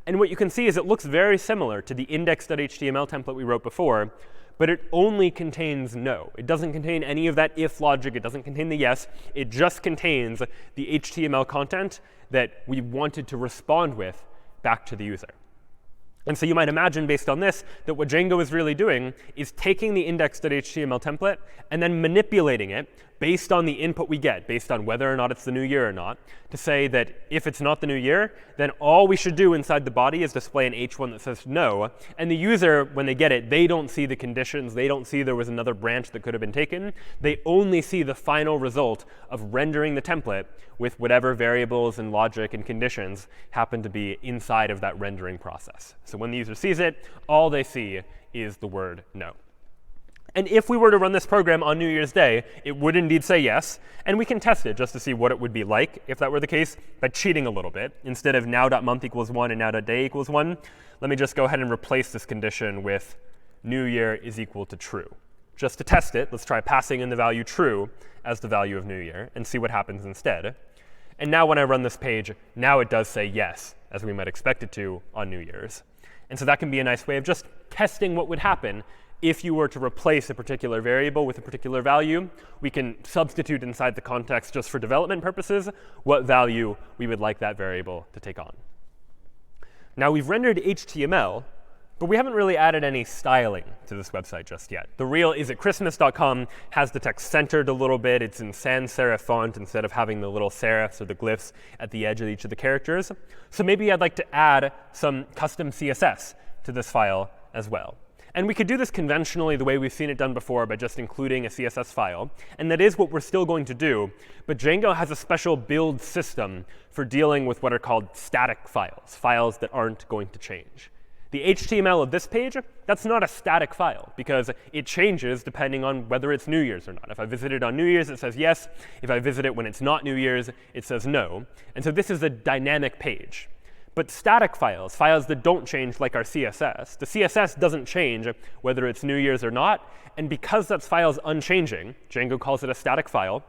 And what you can see is it looks very similar to the index.html template we wrote before, but it only contains no. It doesn't contain any of that if logic. It doesn't contain the yes. It just contains the HTML content that we wanted to respond with back to the user. And so you might imagine, based on this, that what Django is really doing is taking the index.html template and then manipulating it based on the input we get, based on whether or not it's the new year or not, to say that if it's not the new year, then all we should do inside the body is display an h1 that says no. And the user, when they get it, they don't see the conditions. They don't see there was another branch that could have been taken. They only see the final result of rendering the template with whatever variables and logic and conditions happen to be inside of that rendering process. So when the user sees it, all they see is the word no. And if we were to run this program on New Year's Day, it would indeed say yes. And we can test it just to see what it would be like if that were the case by cheating a little bit. Instead of now.month equals 1 and now.day equals 1, let me just go ahead and replace this condition with new year is equal to true. Just to test it, let's try passing in the value true as the value of new year and see what happens instead. And now when I run this page, now it does say yes, as we might expect it to on New Year's. And so that can be a nice way of just testing what would happen if you were to replace a particular variable with a particular value. We can substitute inside the context just for development purposes what value we would like that variable to take on. Now we've rendered HTML, but we haven't really added any styling to this website just yet. The real isitchristmas.com has the text centered a little bit. It's in sans serif font instead of having the little serifs or the glyphs at the edge of each of the characters. So maybe I'd like to add some custom CSS to this file as well. And we could do this conventionally the way we've seen it done before by just including a CSS file. And that is what we're still going to do. But Django has a special build system for dealing with what are called static files, files that aren't going to change. The HTML of this page, that's not a static file, because it changes depending on whether it's New Year's or not. If I visit it on New Year's, it says yes. If I visit it when it's not New Year's, it says no. And so this is a dynamic page. But static files, files that don't change like our CSS, the CSS doesn't change whether it's New Year's or not. And because that file is unchanging, Django calls it a static file.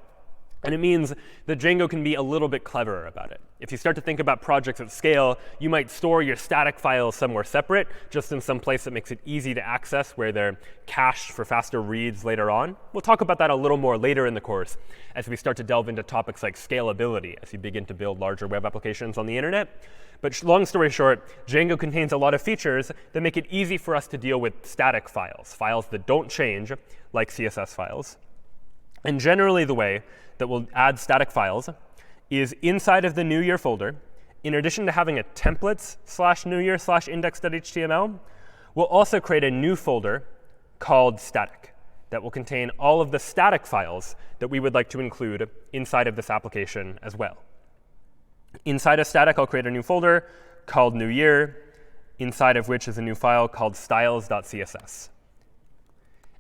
And it means that Django can be a little bit cleverer about it. If you start to think about projects at scale, you might store your static files somewhere separate, just in some place that makes it easy to access, where they're cached for faster reads later on. We'll talk about that a little more later in the course as we start to delve into topics like scalability as you begin to build larger web applications on the internet. But long story short, Django contains a lot of features that make it easy for us to deal with static files, files that don't change, like CSS files. And generally the way that we'll add static files is inside of the New Year folder. In addition to having a templates/newyear/index.html, we'll also create a new folder called static that will contain all of the static files that we would like to include inside of this application as well. Inside of static, I'll create a new folder called New Year, inside of which is a new file called styles.css.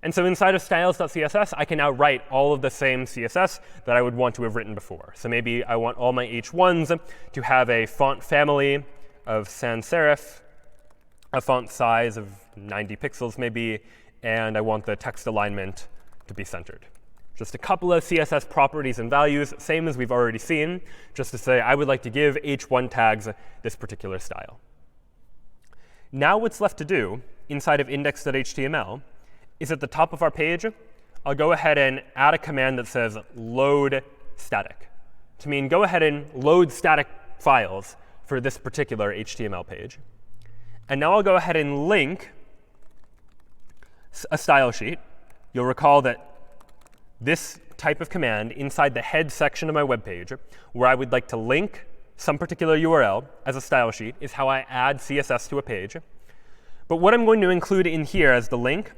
And so inside of styles.css, I can now write all of the same CSS that I would want to have written before. So maybe I want all my H1s to have a font family of sans serif, a font size of 90 pixels maybe, and I want the text alignment to be centered. Just a couple of CSS properties and values, same as we've already seen, just to say I would like to give H1 tags this particular style. Now what's left to do inside of index.html is at the top of our page, I'll go ahead and add a command that says load static, to mean go ahead and load static files for this particular HTML page. And now I'll go ahead and link a style sheet. You'll recall that this type of command inside the head section of my web page, where I would like to link some particular URL as a style sheet, is how I add CSS to a page. But what I'm going to include in here as the link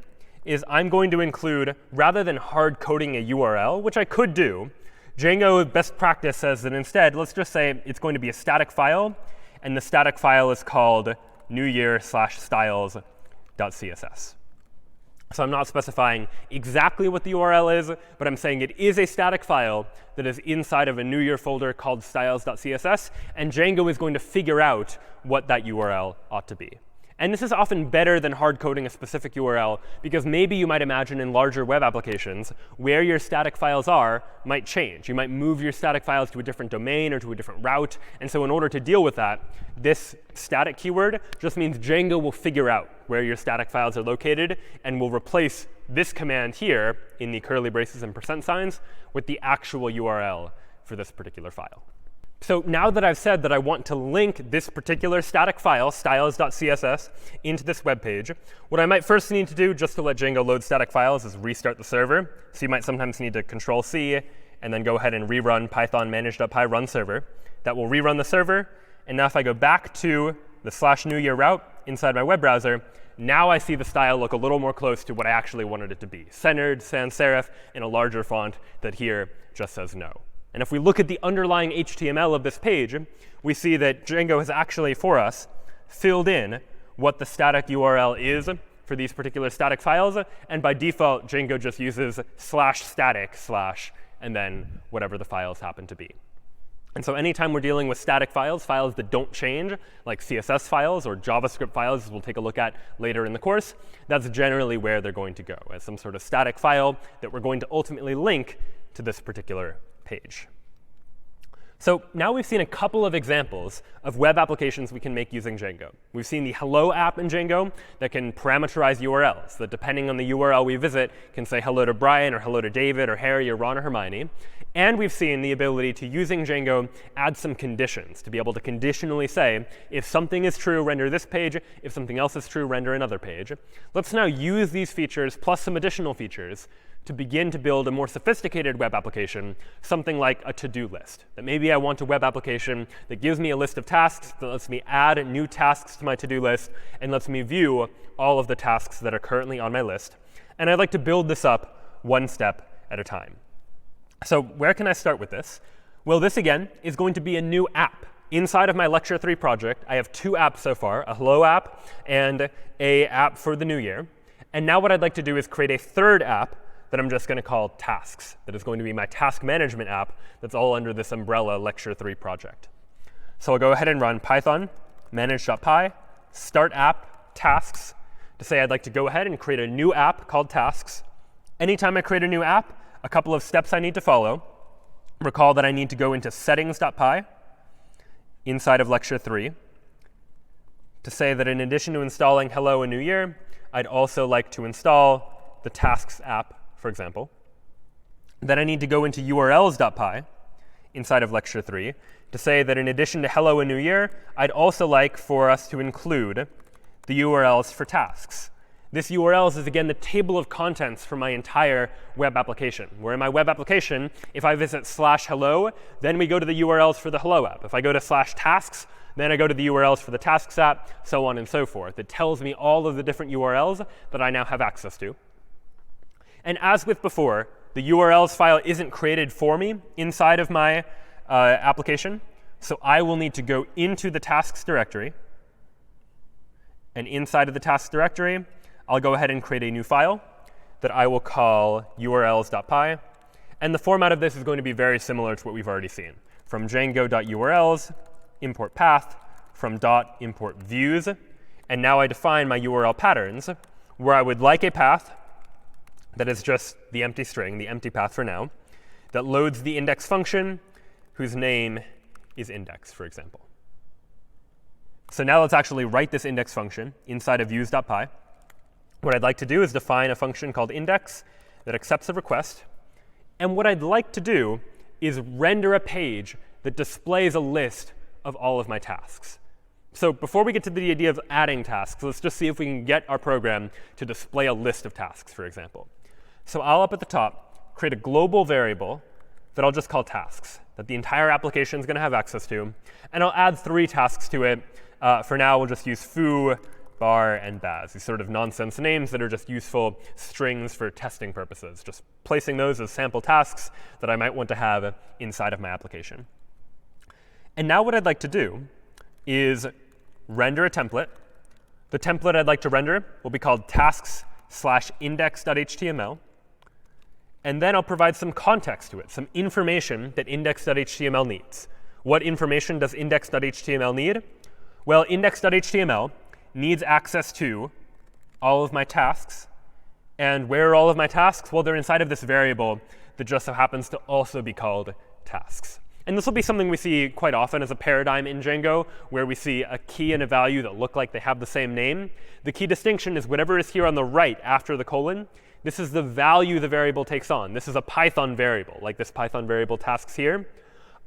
is I'm going to include, rather than hard coding a URL, which I could do, Django best practice says that instead, let's just say it's going to be a static file, and the static file is called newyear/styles.css. So I'm not specifying exactly what the URL is, but I'm saying it is a static file that is inside of a New Year folder called styles.css, and Django is going to figure out what that URL ought to be. And this is often better than hard coding a specific URL, because maybe you might imagine in larger web applications where your static files are might change. You might move your static files to a different domain or to a different route. And so in order to deal with that, this static keyword just means Django will figure out where your static files are located and will replace this command here in the curly braces and %signs with the actual URL for this particular file. So now that I've said that I want to link this particular static file, styles.css, into this web page, what I might first need to do, just to let Django load static files, is restart the server. So you might sometimes need to Control-C and then go ahead and rerun python manage.py run server. That will rerun the server. And now if I go back to the /newyear route inside my web browser, now I see the style look a little more close to what I actually wanted it to be, centered, sans serif, in a larger font that here just says no. And if we look at the underlying HTML of this page, we see that Django has actually, for us, filled in what the static URL is for these particular static files. And by default, Django just uses /static/ and then whatever the files happen to be. And so anytime we're dealing with static files, files that don't change, like CSS files or JavaScript files, as we'll take a look at later in the course, that's generally where they're going to go, as some sort of static file that we're going to ultimately link to this particular page. So now we've seen a couple of examples of web applications we can make using Django. We've seen the hello app in Django that can parameterize URLs, that depending on the URL we visit can say hello to Brian or hello to David or Harry or Ron or Hermione. And we've seen the ability to, using Django, add some conditions to be able to conditionally say, if something is true, render this page. If something else is true, render another page. Let's now use these features plus some additional features to begin to build a more sophisticated web application, something like a to-do list. That maybe I want a web application that gives me a list of tasks, that lets me add new tasks to my to-do list, and lets me view all of the tasks that are currently on my list. And I'd like to build this up one step at a time. So where can I start with this? Well, this, again, is going to be a new app. Inside of my Lecture 3 project, I have two apps so far, a hello app and a app for the new year. And now what I'd like to do is create a third app that I'm just going to call tasks, that is going to be my task management app that's all under this umbrella Lecture 3 project. So I'll go ahead and run python manage.py start app tasks to say I'd like to go ahead and create a new app called tasks. Anytime I create a new app, a couple of steps I need to follow. Recall that I need to go into settings.py inside of Lecture 3 to say that in addition to installing hello and new year, I'd also like to install the tasks app, for example. Then I need to go into urls.py inside of Lecture 3 to say that in addition to hello and new year, I'd also like for us to include the URLs for tasks. This URLs is, again, the table of contents for my entire web application, where in my web application, if I visit /hello, then we go to the URLs for the hello app. If I go to /tasks, then I go to the URLs for the tasks app, so on and so forth. It tells me all of the different URLs that I now have access to. And as with before, the URLs file isn't created for me inside of my application. So I will need to go into the tasks directory. And inside of the tasks directory, I'll go ahead and create a new file. that I will call urls.py. And the format of this is going to be very similar to what we've already seen. From django.urls, import path, from dot import views. And now I define my URL patterns, where I would like a path that is just the empty string, the empty path for now, that loads the index function, whose name is index, for example. So now let's actually write this index function inside of views.py. What I'd like to do is define a function called index that accepts a request. And what I'd like to do is render a page that displays a list of all of my tasks. So before we get to the idea of adding tasks, let's just see if we can get our program to display a list of tasks, for example. So I'll up at the top create a global variable that I'll just call tasks, that the entire application is going to have access to. And I'll add 3 tasks to it. For now, we'll just use foo, bar, and baz, these sort of nonsense names that are just useful strings for testing purposes, just placing those as sample tasks that I might want to have inside of my application. And now what I'd like to do is render a template. The template I'd like to render will be called tasks/index.html. And then I'll provide some context to it, some information that index.html needs. What information does index.html need? Well, index.html needs access to all of my tasks. And where are all of my tasks? Well, they're inside of this variable that just so happens to also be called tasks. And this will be something we see quite often as a paradigm in Django, where we see a key and a value that look like they have the same name. The key distinction is whatever is here on the right after the colon, this is the value the variable takes on. This is a Python variable, like this Python variable tasks here.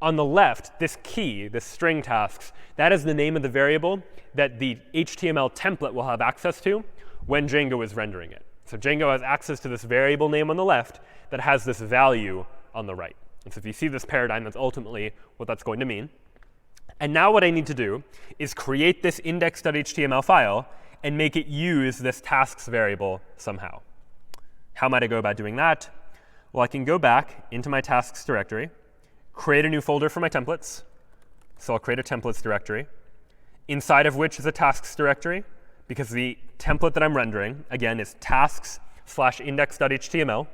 On the left, this key, this string tasks, that is the name of the variable that the HTML template will have access to when Django is rendering it. So Django has access to this variable name on the left that has this value on the right. And so if you see this paradigm, that's ultimately what that's going to mean. And now what I need to do is create this index.html file and make it use this tasks variable somehow. How might I go about doing that? Well, I can go back into my tasks directory, create a new folder for my templates. So I'll create a templates directory, inside of which is a tasks directory, because the template that I'm rendering, again, is tasks/index.html.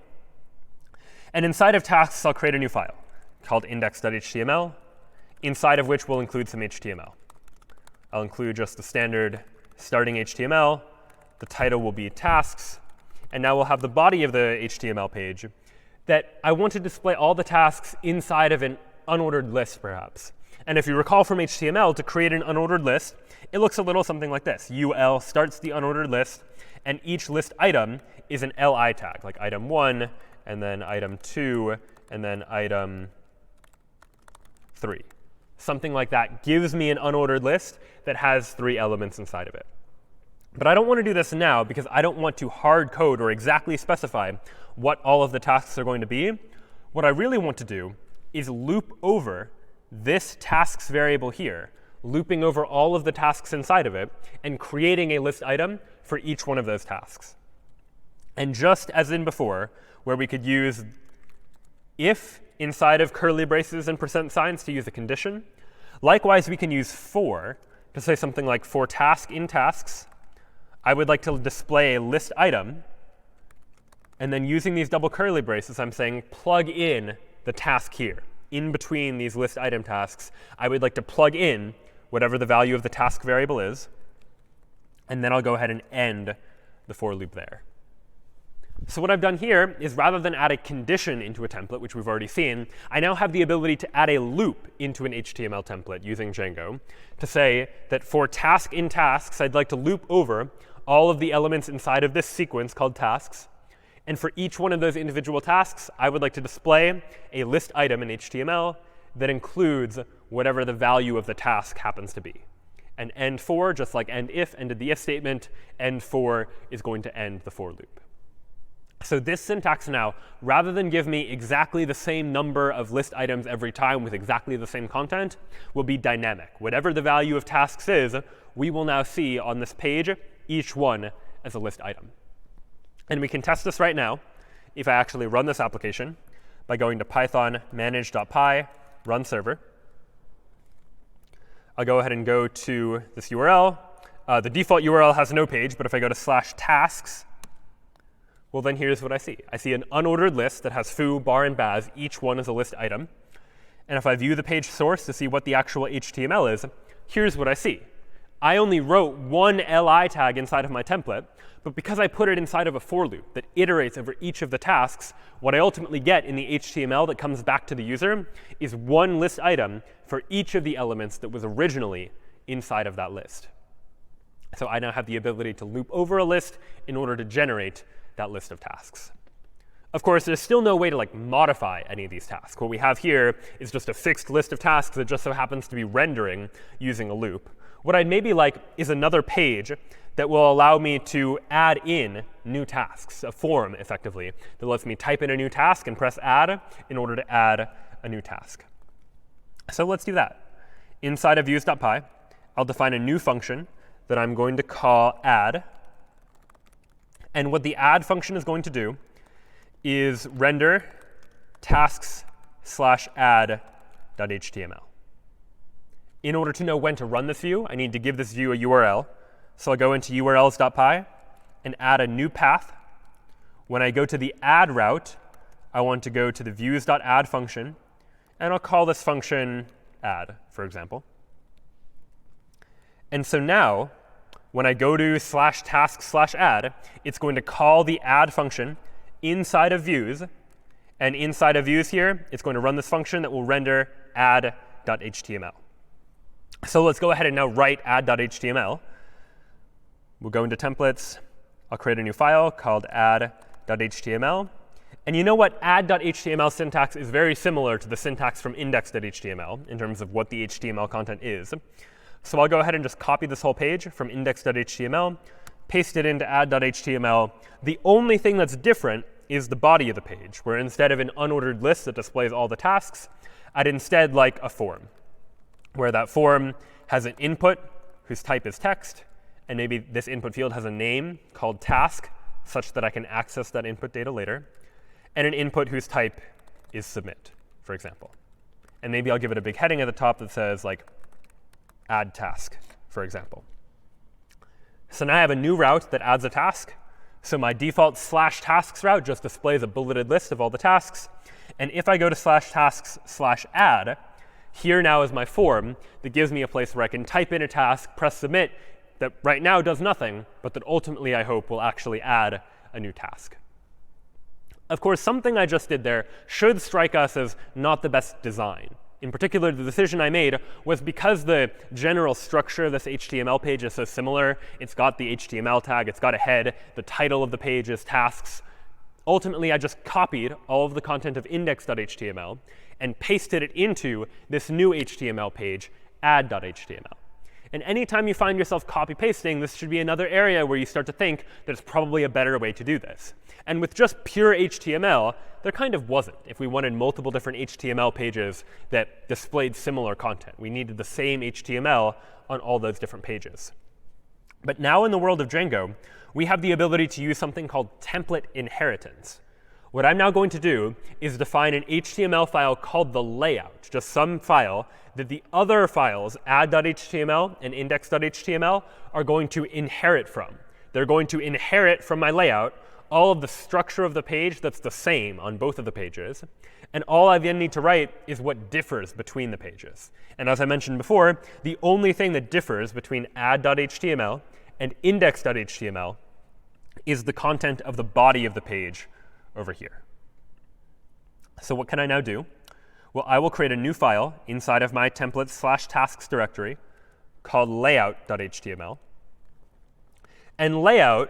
And inside of tasks, I'll create a new file called index.html, inside of which we'll include some HTML. I'll include just the standard starting HTML. The title will be tasks. And now we'll have the body of the HTML page that I want to display all the tasks inside of an unordered list, perhaps. And if you recall from HTML, to create an unordered list, it looks a little something like this. UL starts the unordered list, and each list item is an li tag, like item 1, and then item 2, and then item 3. Something like that gives me an unordered list that has 3 elements inside of it. But I don't want to do this now because I don't want to hard code or exactly specify what all of the tasks are going to be. What I really want to do is loop over this tasks variable here, looping over all of the tasks inside of it, and creating a list item for each one of those tasks. And just as in before, where we could use if inside of curly braces and % signs to use a condition, likewise we can use for to say something like for task in tasks, I would like to display a list item. And then using these double curly braces, I'm saying plug in the task here. In between these list item tasks, I would like to plug in whatever the value of the task variable is. And then I'll go ahead and end the for loop there. So what I've done here is rather than add a condition into a template, which we've already seen, I now have the ability to add a loop into an HTML template using Django to say that for task in tasks, I'd like to loop over all of the elements inside of this sequence called tasks. And for each one of those individual tasks, I would like to display a list item in HTML that includes whatever the value of the task happens to be. And end for, just like end if ended the if statement, end for is going to end the for loop. So this syntax now, rather than give me exactly the same number of list items every time with exactly the same content, will be dynamic. Whatever the value of tasks is, we will now see on this page each one as a list item. And we can test this right now if I actually run this application by going to python manage.py run server. I'll go ahead and go to this URL. The default URL has no page, but if I go to /tasks, Well, then here's what I see. I see an unordered list that has foo, bar, and baz. Each one is a list item. And if I view the page source to see what the actual HTML is, here's what I see. I only wrote one li tag inside of my template, but because I put it inside of a for loop that iterates over each of the tasks, what I ultimately get in the HTML that comes back to the user is one list item for each of the elements that was originally inside of that list. So I now have the ability to loop over a list in order to generate that list of tasks. Of course, there's still no way to modify any of these tasks. What we have here is just a fixed list of tasks that just so happens to be rendering using a loop. What I'd maybe like is another page that will allow me to add in new tasks, a form, effectively, that lets me type in a new task and press add in order to add a new task. So let's do that. Inside of views.py, I'll define a new function that I'm going to call add. And what the add function is going to do is render tasks/add.html. In order to know when to run this view, I need to give this view a URL. So I'll go into urls.py and add a new path. When I go to the add route, I want to go to the views.add function. And I'll call this function add, for example. And so now, when I go to /tasks/add, it's going to call the add function inside of views. And inside of views here, it's going to run this function that will render add.html. So let's go ahead and now write add.html. We'll go into templates. I'll create a new file called add.html. And you know what? Add.html syntax is very similar to the syntax from index.html in terms of what the HTML content is. So I'll go ahead and just copy this whole page from index.html, paste it into add.html. The only thing that's different is the body of the page, where instead of an unordered list that displays all the tasks, I'd instead like a form, where that form has an input whose type is text, and maybe this input field has a name called task, such that I can access that input data later, and an input whose type is submit, for example. And maybe I'll give it a big heading at the top that says, add task, for example. So now I have a new route that adds a task. So my default /tasks route just displays a bulleted list of all the tasks. And if I go to /tasks/add, here now is my form that gives me a place where I can type in a task, press submit, that right now does nothing, but that ultimately I hope will actually add a new task. Of course, something I just did there should strike us as not the best design. In particular, the decision I made was because the general structure of this HTML page is so similar. It's got the HTML tag. It's got a head. The title of the page is tasks. Ultimately, I just copied all of the content of index.html and pasted it into this new HTML page, add.html. And anytime you find yourself copy-pasting, this should be another area where you start to think there's probably a better way to do this. And with just pure HTML, there kind of wasn't. If we wanted multiple different HTML pages that displayed similar content, we needed the same HTML on all those different pages. But now in the world of Django, we have the ability to use something called template inheritance. What I'm now going to do is define an HTML file called the layout, just some file that the other files, add.html and index.html, are going to inherit from. They're going to inherit from my layout all of the structure of the page that's the same on both of the pages. And all I then need to write is what differs between the pages. And as I mentioned before, the only thing that differs between add.html and index.html is the content of the body of the page over here. So what can I now do? Well, I will create a new file inside of my templates/tasks directory called layout.html. And layout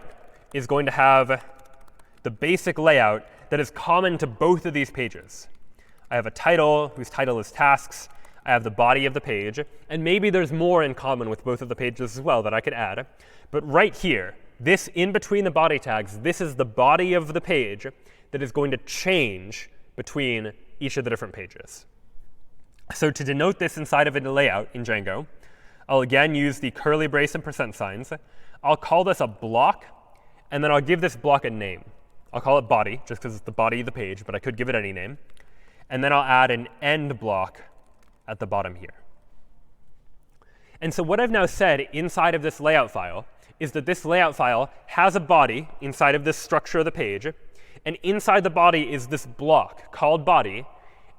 is going to have the basic layout that is common to both of these pages. I have a title whose title is tasks. I have the body of the page. And maybe there's more in common with both of the pages as well that I could add. But right here, this in between the body tags, this is the body of the page that is going to change between each of the different pages. So to denote this inside of a layout in Django, I'll again use the curly brace and percent signs. I'll call this a block, and then I'll give this block a name. I'll call it body, just because it's the body of the page, but I could give it any name. And then I'll add an end block at the bottom here. And so what I've now said inside of this layout file is that this layout file has a body inside of this structure of the page, and inside the body is this block called body.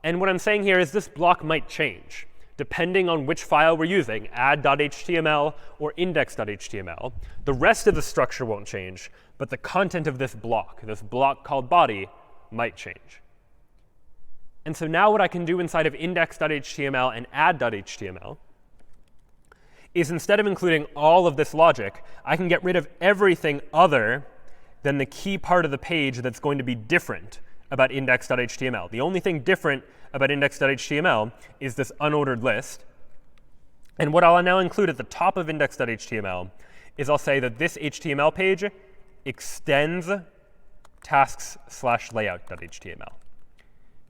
And what I'm saying here is this block might change depending on which file we're using, add.html or index.html. The rest of the structure won't change, but the content of this block called body, might change. And so now what I can do inside of index.html and add.html is, instead of including all of this logic, I can get rid of everything other than the key part of the page that's going to be different about index.html. The only thing different about index.html is this unordered list. And what I'll now include at the top of index.html is I'll say that this HTML page extends tasks/layout.html.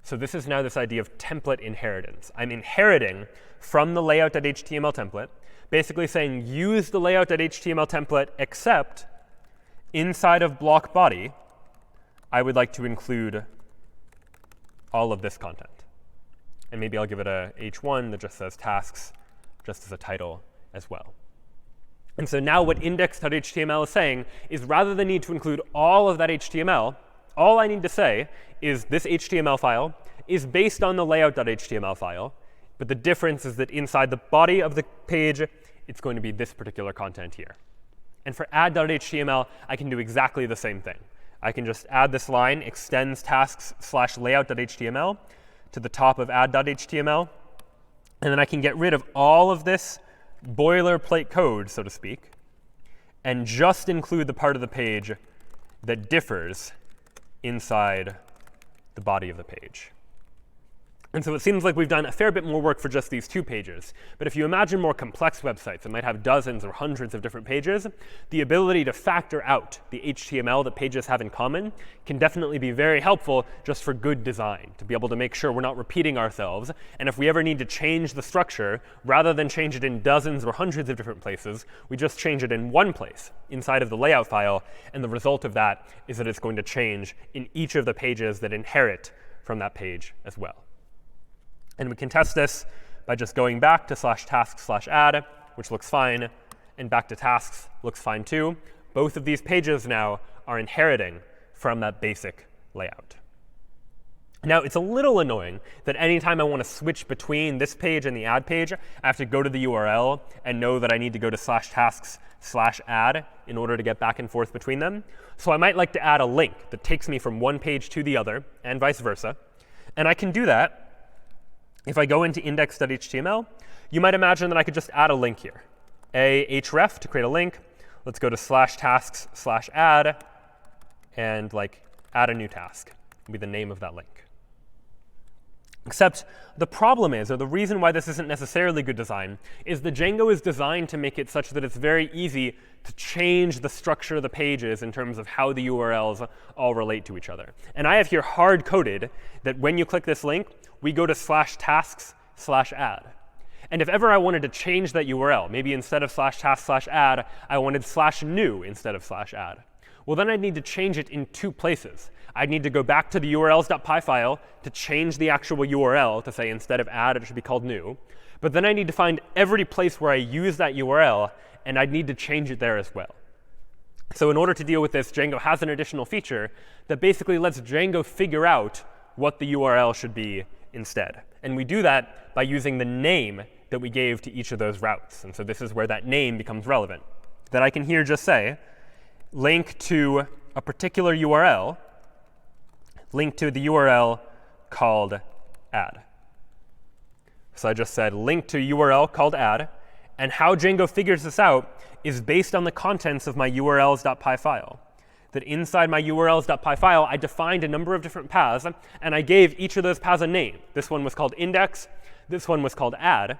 So this is now this idea of template inheritance. I'm inheriting from the layout.html template, basically saying use the layout.html template, except inside of block body, I would like to include all of this content. And maybe I'll give it a h1 that just says tasks, just as a title as well. And so now what index.html is saying is, rather than need to include all of that HTML, all I need to say is this HTML file is based on the layout.html file. But the difference is that inside the body of the page, it's going to be this particular content here. And for add.html, I can do exactly the same thing. I can just add this line, extends tasks/layout.html, to the top of add.html. And then I can get rid of all of this boilerplate code, so to speak, and just include the part of the page that differs inside the body of the page. And so it seems like we've done a fair bit more work for just these two pages. But if you imagine more complex websites that might have dozens or hundreds of different pages, the ability to factor out the HTML that pages have in common can definitely be very helpful just for good design, to be able to make sure we're not repeating ourselves. And if we ever need to change the structure, rather than change it in dozens or hundreds of different places, we just change it in one place inside of the layout file. And the result of that is that it's going to change in each of the pages that inherit from that page as well. And we can test this by just going back to /tasks/add, which looks fine, and back to tasks looks fine too. Both of these pages now are inheriting from that basic layout. Now, it's a little annoying that anytime I want to switch between this page and the add page, I have to go to the URL and know that I need to go to /tasks/add in order to get back and forth between them. So I might like to add a link that takes me from one page to the other, and vice versa. And I can do that. If I go into index.html, you might imagine that I could just add a link here. href to create a link. Let's go to /tasks/add and add a new task. Will be the name of that link. Except the problem is, or the reason why this isn't necessarily good design, is that Django is designed to make it such that it's very easy to change the structure of the pages in terms of how the URLs all relate to each other. And I have here hard-coded that when you click this link, we go to /tasks/add. And if ever I wanted to change that URL, maybe instead of /tasks/add, I wanted /new instead of /add. Well, then I'd need to change it in two places. I'd need to go back to the urls.py file to change the actual URL to say instead of add, it should be called new. But then I need to find every place where I use that URL, and I'd need to change it there as well. So in order to deal with this, Django has an additional feature that basically lets Django figure out what the URL should be instead. And we do that by using the name that we gave to each of those routes. And so this is where that name becomes relevant. That I can here just say, link to a particular URL, link to the URL called add. So I just said link to URL called add. And how Django figures this out is based on the contents of my urls.py file. That inside my urls.py file, I defined a number of different paths, and I gave each of those paths a name. This one was called index. This one was called add.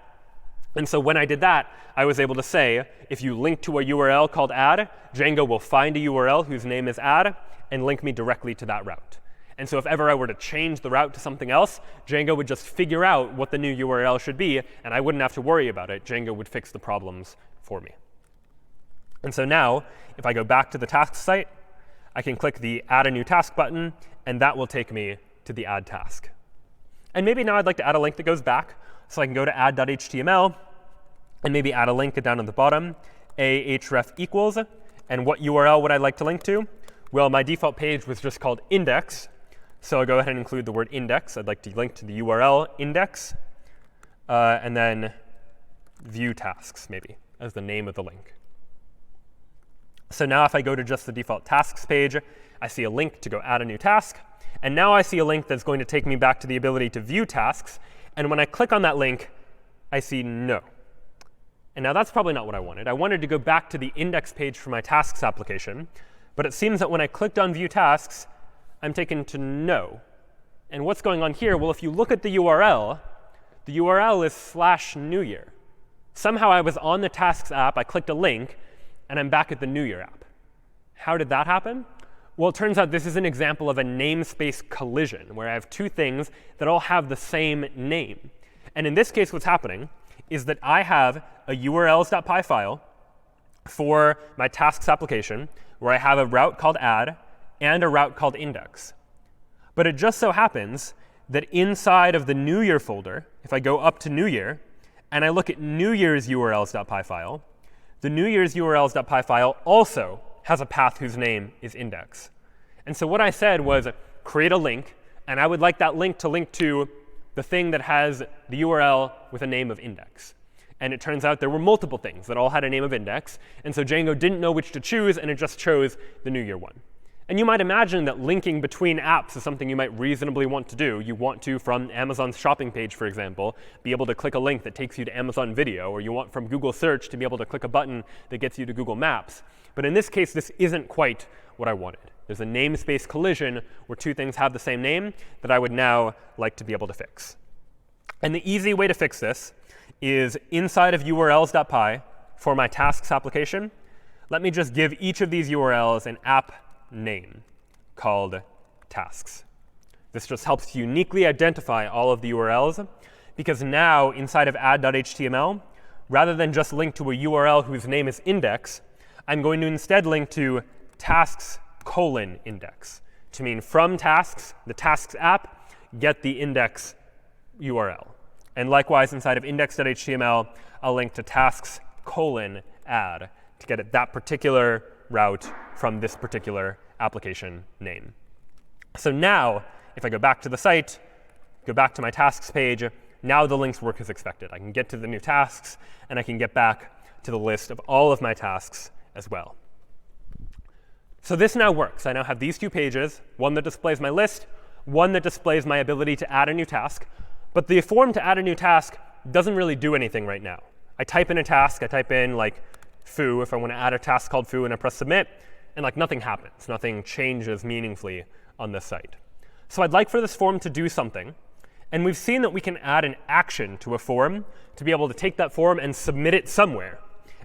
And so when I did that, I was able to say, if you link to a URL called add, Django will find a URL whose name is add and link me directly to that route. And so if ever I were to change the route to something else, Django would just figure out what the new URL should be, and I wouldn't have to worry about it. Django would fix the problems for me. And so now, if I go back to the tasks site, I can click the Add a New Task button, and that will take me to the add task. And maybe now I'd like to add a link that goes back. So I can go to add.html and maybe add a link down at the bottom, ahref equals, and what URL would I like to link to? Well, my default page was just called index, so I'll go ahead and include the word index. I'd like to link to the URL index, and then view tasks, maybe, as the name of the link. So now if I go to just the default tasks page, I see a link to go add a new task. And now I see a link that's going to take me back to the ability to view tasks. And when I click on that link, I see no. And now that's probably not what I wanted. I wanted to go back to the index page for my tasks application. But it seems that when I clicked on view tasks, I'm taken to no. And what's going on here? Well, if you look at the URL is /New Year. Somehow I was on the tasks app, I clicked a link, and I'm back at the New Year app. How did that happen? Well, it turns out this is an example of a namespace collision, where I have two things that all have the same name. And in this case, what's happening is that I have a urls.py file for my tasks application, where I have a route called add and a route called index. But it just so happens that inside of the New Year folder, if I go up to New Year, and I look at New Year's urls.py file, the New Year's urls.py file also has a path whose name is index. And so what I said was create a link, and I would like that link to link to the thing that has the URL with a name of index. And it turns out there were multiple things that all had a name of index. And so Django didn't know which to choose, and it just chose the New Year one. And you might imagine that linking between apps is something you might reasonably want to do. You want to, from Amazon's shopping page, for example, be able to click a link that takes you to Amazon Video, or you want from Google Search to be able to click a button that gets you to Google Maps. But in this case, this isn't quite what I wanted. There's a namespace collision where two things have the same name that I would now like to be able to fix. And the easy way to fix this is inside of urls.py for my tasks application, let me just give each of these URLs an app name called tasks. This just helps to uniquely identify all of the URLs, because now inside of add.html, rather than just link to a URL whose name is index, I'm going to instead link to tasks:index to mean from tasks, the tasks app, get the index URL. And likewise, inside of index.html, I'll link to tasks:add to get at that particular route from this particular application name. So now, if I go back to the site, go back to my tasks page, now the links work as expected. I can get to the new tasks, and I can get back to the list of all of my tasks as well. So this now works. I now have these two pages, one that displays my list, one that displays my ability to add a new task. But the form to add a new task doesn't really do anything right now. I type in a task. I type in like foo if I want to add a task called foo, and I press submit, and like nothing happens. Nothing changes meaningfully on this site. So I'd like for this form to do something. And we've seen that we can add an action to a form to be able to take that form and submit it somewhere.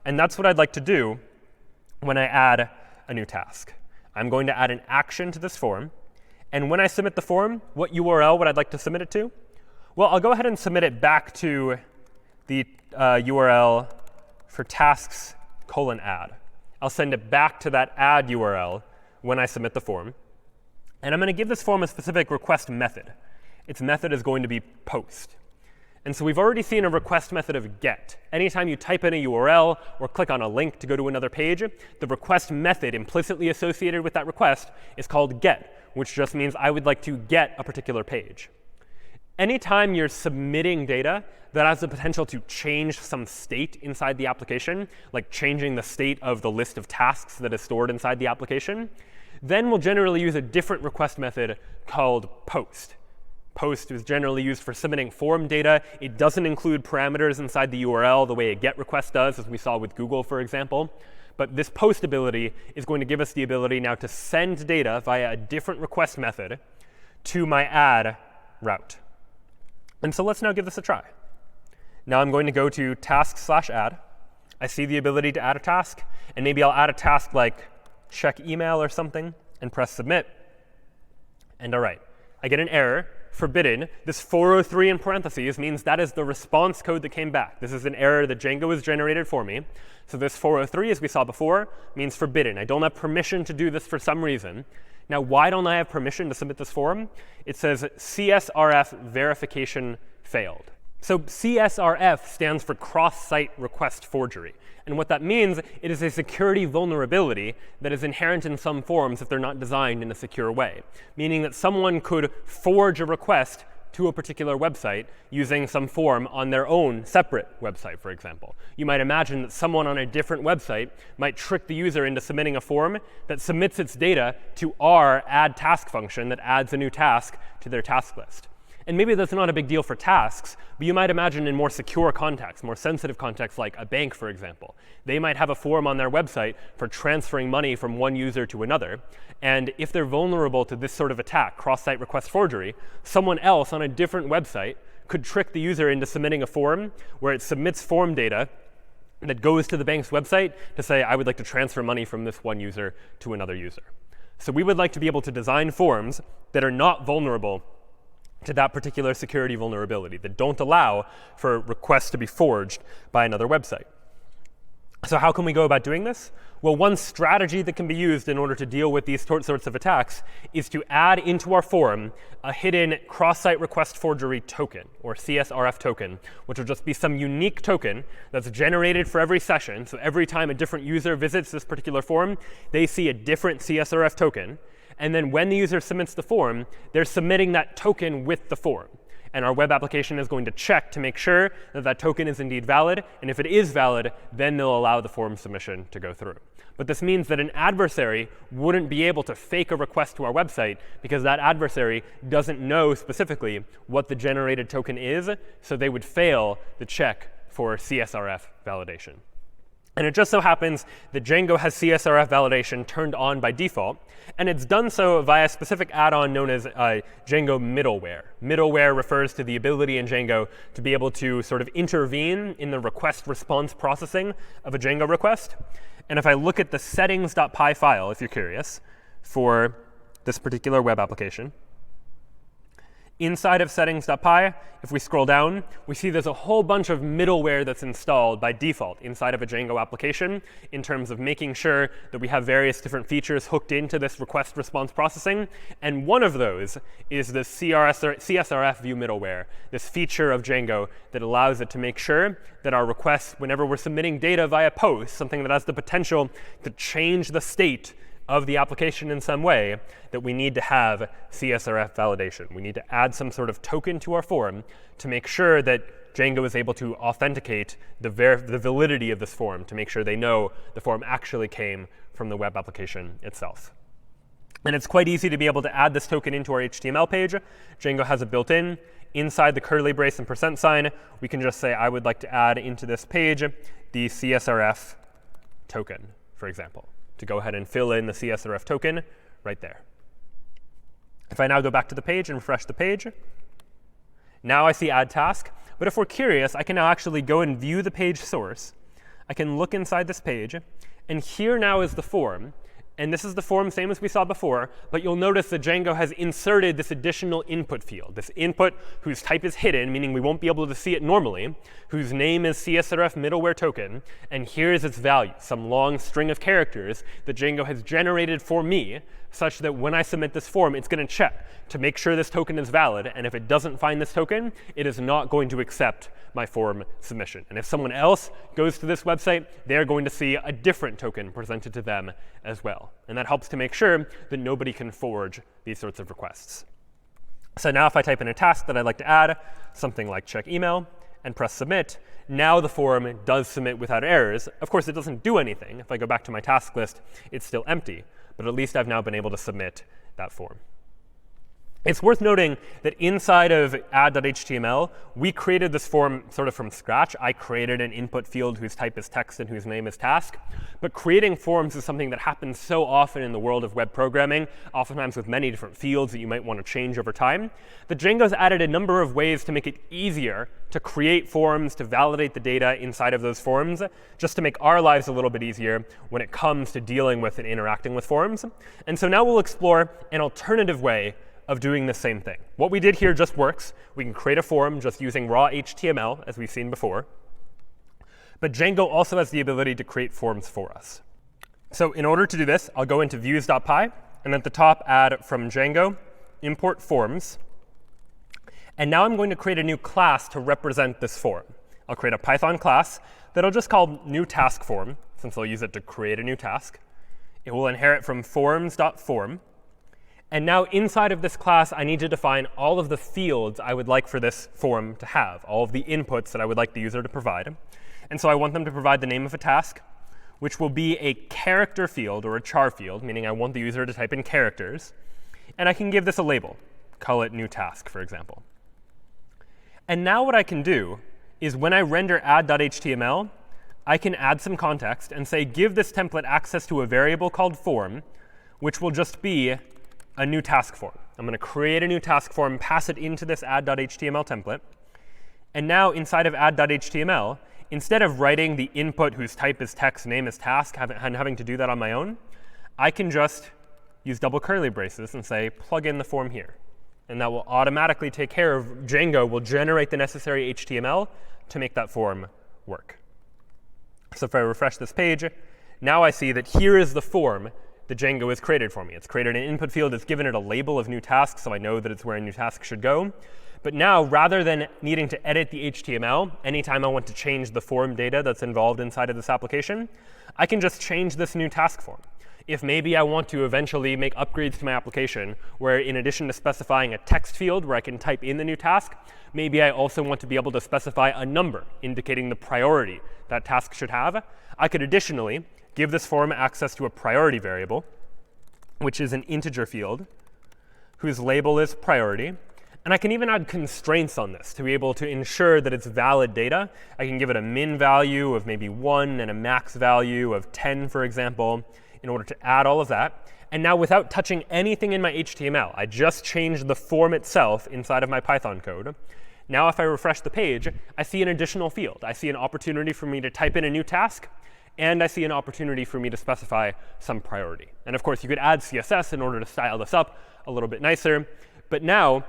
And that's what I'd like to do when I add a new task. I'm going to add an action to this form. And when I submit the form, what URL would I like to submit it to? Well, I'll go ahead and submit it back to the URL for tasks:add. I'll send it back to that add URL when I submit the form. And I'm going to give this form a specific request method. Its method is going to be post. And so we've already seen a request method of get. Anytime you type in a URL or click on a link to go to another page, the request method implicitly associated with that request is called get, which just means I would like to get a particular page. Anytime you're submitting data that has the potential to change some state inside the application, like changing the state of the list of tasks that is stored inside the application, then we'll generally use a different request method called post. Post is generally used for submitting form data. It doesn't include parameters inside the URL the way a GET request does, as we saw with Google, for example. But this post ability is going to give us the ability now to send data via a different request method to my add route. And so let's now give this a try. Now I'm going to go to task/add. I see the ability to add a task. And maybe I'll add a task like check email or something and press submit. And all right, I get an error. Forbidden. This 403 in parentheses means that is the response code that came back. This is an error that Django has generated for me. So this 403, as we saw before, means forbidden. I don't have permission to do this for some reason. Now, why don't I have permission to submit this form? It says CSRF verification failed. So CSRF stands for cross-site request forgery. And what that means, it is a security vulnerability that is inherent in some forms if they're not designed in a secure way, meaning that someone could forge a request to a particular website using some form on their own separate website, for example. You might imagine that someone on a different website might trick the user into submitting a form that submits its data to our add task function that adds a new task to their task list. And maybe that's not a big deal for tasks, but you might imagine in more secure contexts, more sensitive contexts like a bank, for example. They might have a form on their website for transferring money from one user to another. And if they're vulnerable to this sort of attack, cross-site request forgery, someone else on a different website could trick the user into submitting a form where it submits form data that goes to the bank's website to say, I would like to transfer money from this one user to another user. So we would like to be able to design forms that are not vulnerable to that particular security vulnerability, that don't allow for requests to be forged by another website. So how can we go about doing this? Well, one strategy that can be used in order to deal with these sorts of attacks is to add into our form a hidden cross-site request forgery token, or CSRF token, which will just be some unique token that's generated for every session. So every time a different user visits this particular form, they see a different CSRF token. And then when the user submits the form, they're submitting that token with the form. And our web application is going to check to make sure that that token is indeed valid. And if it is valid, then they'll allow the form submission to go through. But this means that an adversary wouldn't be able to fake a request to our website because that adversary doesn't know specifically what the generated token is. So they would fail the check for CSRF validation. And it just so happens that Django has CSRF validation turned on by default. And it's done so via a specific add-on known as Django middleware. Middleware refers to the ability in Django to be able to sort of intervene in the request-response processing of a Django request. And if I look at the settings.py file, if you're curious, for this particular web application, inside of settings.py, if we scroll down, we see there's a whole bunch of middleware that's installed by default inside of a Django application in terms of making sure that we have various different features hooked into this request response processing. And one of those is the CSRF view middleware, this feature of Django that allows it to make sure that our requests, whenever we're submitting data via post, something that has the potential to change the state of the application in some way, that we need to have CSRF validation. We need to add some sort of token to our form to make sure that Django is able to authenticate the validity of this form, to make sure they know the form actually came from the web application itself. And it's quite easy to be able to add this token into our HTML page. Django has it built in. Inside the curly brace and %sign, we can just say, I would like to add into this page the CSRF token, for example, to go ahead and fill in the CSRF token right there. If I now go back to the page and refresh the page, now I see add task. But if we're curious, I can now actually go and view the page source. I can look inside this page. And here now is the form. And this is the form, same as we saw before. But you'll notice that Django has inserted this additional input field, this input whose type is hidden, meaning we won't be able to see it normally, whose name is CSRF middleware token. And here is its value, some long string of characters that Django has generated for me, such that when I submit this form, it's going to check to make sure this token is valid. And if it doesn't find this token, it is not going to accept my form submission. And if someone else goes to this website, they're going to see a different token presented to them as well. And that helps to make sure that nobody can forge these sorts of requests. So now if I type in a task that I'd like to add, something like check email, and press submit, now the form does submit without errors. Of course, it doesn't do anything. If I go back to my task list, it's still empty. But at least I've now been able to submit that form. It's worth noting that inside of add.html, we created this form sort of from scratch. I created an input field whose type is text and whose name is task. But creating forms is something that happens so often in the world of web programming, oftentimes with many different fields that you might want to change over time, that Django's added a number of ways to make it easier to create forms, to validate the data inside of those forms, just to make our lives a little bit easier when it comes to dealing with and interacting with forms. And so now we'll explore an alternative way of doing the same thing. What we did here just works. We can create a form just using raw HTML, as we've seen before. But Django also has the ability to create forms for us. So in order to do this, I'll go into views.py, and at the top add from Django import forms. And now I'm going to create a new class to represent this form. I'll create a Python class that I'll just call new task form, since I'll use it to create a new task. It will inherit from forms.form. And now inside of this class, I need to define all of the fields I would like for this form to have, all of the inputs that I would like the user to provide. And so I want them to provide the name of a task, which will be a character field or a char field, meaning I want the user to type in characters. And I can give this a label, call it new task, for example. And now what I can do is when I render add.html, I can add some context and say, give this template access to a variable called form, which will just be a new task form. I'm going to create a new task form, pass it into this add.html template. And now inside of add.html, instead of writing the input whose type is text, name is task, and having to do that on my own, I can just use double curly braces and say, plug in the form here. And that will automatically take care of, Django will generate the necessary HTML to make that form work. So if I refresh this page, now I see that here is the form that Django has created for me. It's created an input field. It's given it a label of new task, so I know that it's where a new task should go. But now, rather than needing to edit the HTML anytime I want to change the form data that's involved inside of this application, I can just change this new task form. If maybe I want to eventually make upgrades to my application, where in addition to specifying a text field where I can type in the new task, maybe I also want to be able to specify a number indicating the priority that task should have, I could additionally give this form access to a priority variable, which is an integer field whose label is priority. And I can even add constraints on this to be able to ensure that it's valid data. I can give it a min value of maybe 1 and a max value of 10, for example, in order to add all of that. And now without touching anything in my HTML, I just changed the form itself inside of my Python code. Now if I refresh the page, I see an additional field. I see an opportunity for me to type in a new task. And I see an opportunity for me to specify some priority. And of course, you could add CSS in order to style this up a little bit nicer. But now,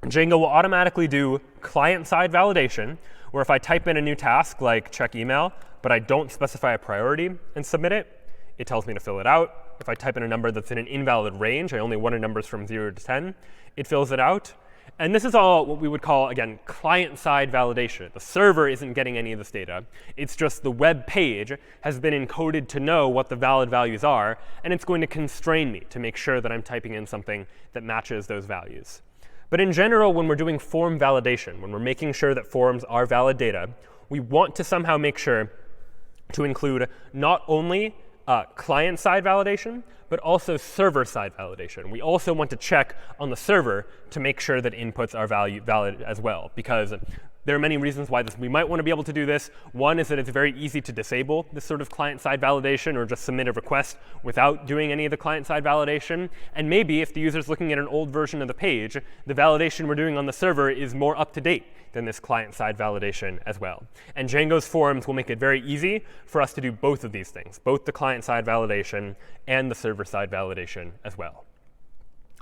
Django will automatically do client-side validation, where if I type in a new task like check email, but I don't specify a priority and submit it, it tells me to fill it out. If I type in a number that's in an invalid range, I only wanted numbers from 0 to 10, it fills it out. And this is all what we would call, again, client-side validation. The server isn't getting any of this data. It's just the web page has been encoded to know what the valid values are, and it's going to constrain me to make sure that I'm typing in something that matches those values. But in general, when we're doing form validation, when we're making sure that forms are valid data, we want to somehow make sure to include not only client-side validation, but also server-side validation. We also want to check on the server to make sure that inputs are valid as well, because there are many reasons why we might want to be able to do this. One is that it's very easy to disable this sort of client-side validation or just submit a request without doing any of the client-side validation. And maybe if the user is looking at an old version of the page, the validation we're doing on the server is more up-to-date than this client-side validation as well. And Django's forms will make it very easy for us to do both of these things, both the client-side validation and the server-side validation as well.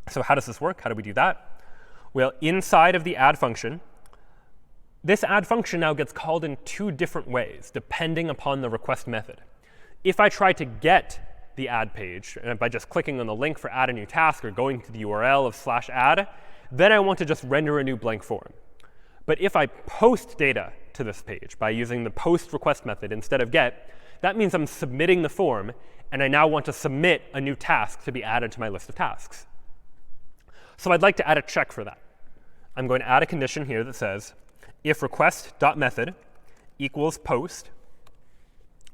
So how does this work? How do we do that? Well, inside of the add function, this add function now gets called in two different ways, depending upon the request method. If I try to get the add page by just clicking on the link for add a new task or going to the URL of /add, then I want to just render a new blank form. But if I post data to this page by using the post request method instead of get, that means I'm submitting the form, and I now want to submit a new task to be added to my list of tasks. So I'd like to add a check for that. I'm going to add a condition here that says, if request.method equals post,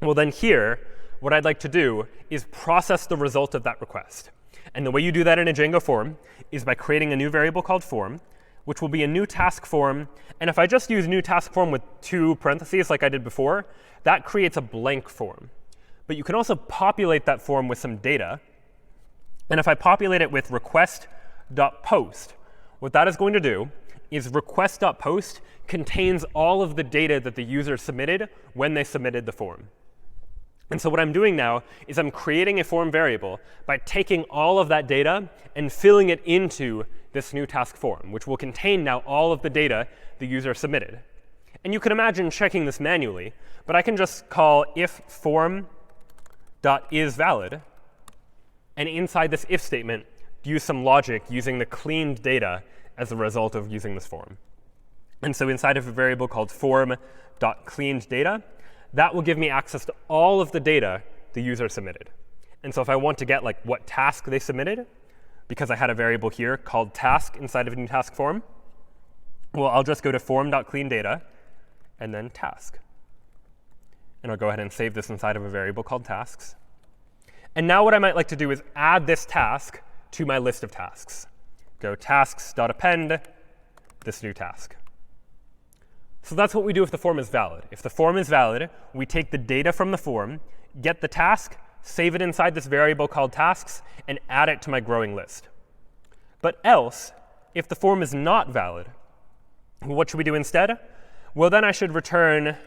well then here, what I'd like to do is process the result of that request. And the way you do that in a Django form is by creating a new variable called form, which will be a new task form. And if I just use new task form with 2 parentheses like I did before, that creates a blank form. But you can also populate that form with some data. And if I populate it with request.post, what that is going to do is request.post contains all of the data that the user submitted when they submitted the form. And so what I'm doing now is I'm creating a form variable by taking all of that data and filling it into this new task form, which will contain now all of the data the user submitted. And you can imagine checking this manually, but I can just call if form.isValid, and inside this if statement, use some logic using the cleaned data as a result of using this form. And so inside of a variable called form.cleanedData, that will give me access to all of the data the user submitted. And so if I want to get like what task they submitted, because I had a variable here called task inside of a new task form, well, I'll just go to form.cleanedData and then task. And I'll go ahead and save this inside of a variable called tasks. And now what I might like to do is add this task to my list of tasks. Go tasks.append this new task. So that's what we do if the form is valid. If the form is valid, we take the data from the form, get the task, save it inside this variable called tasks, and add it to my growing list. But else, if the form is not valid, what should we do instead? Well, then I should return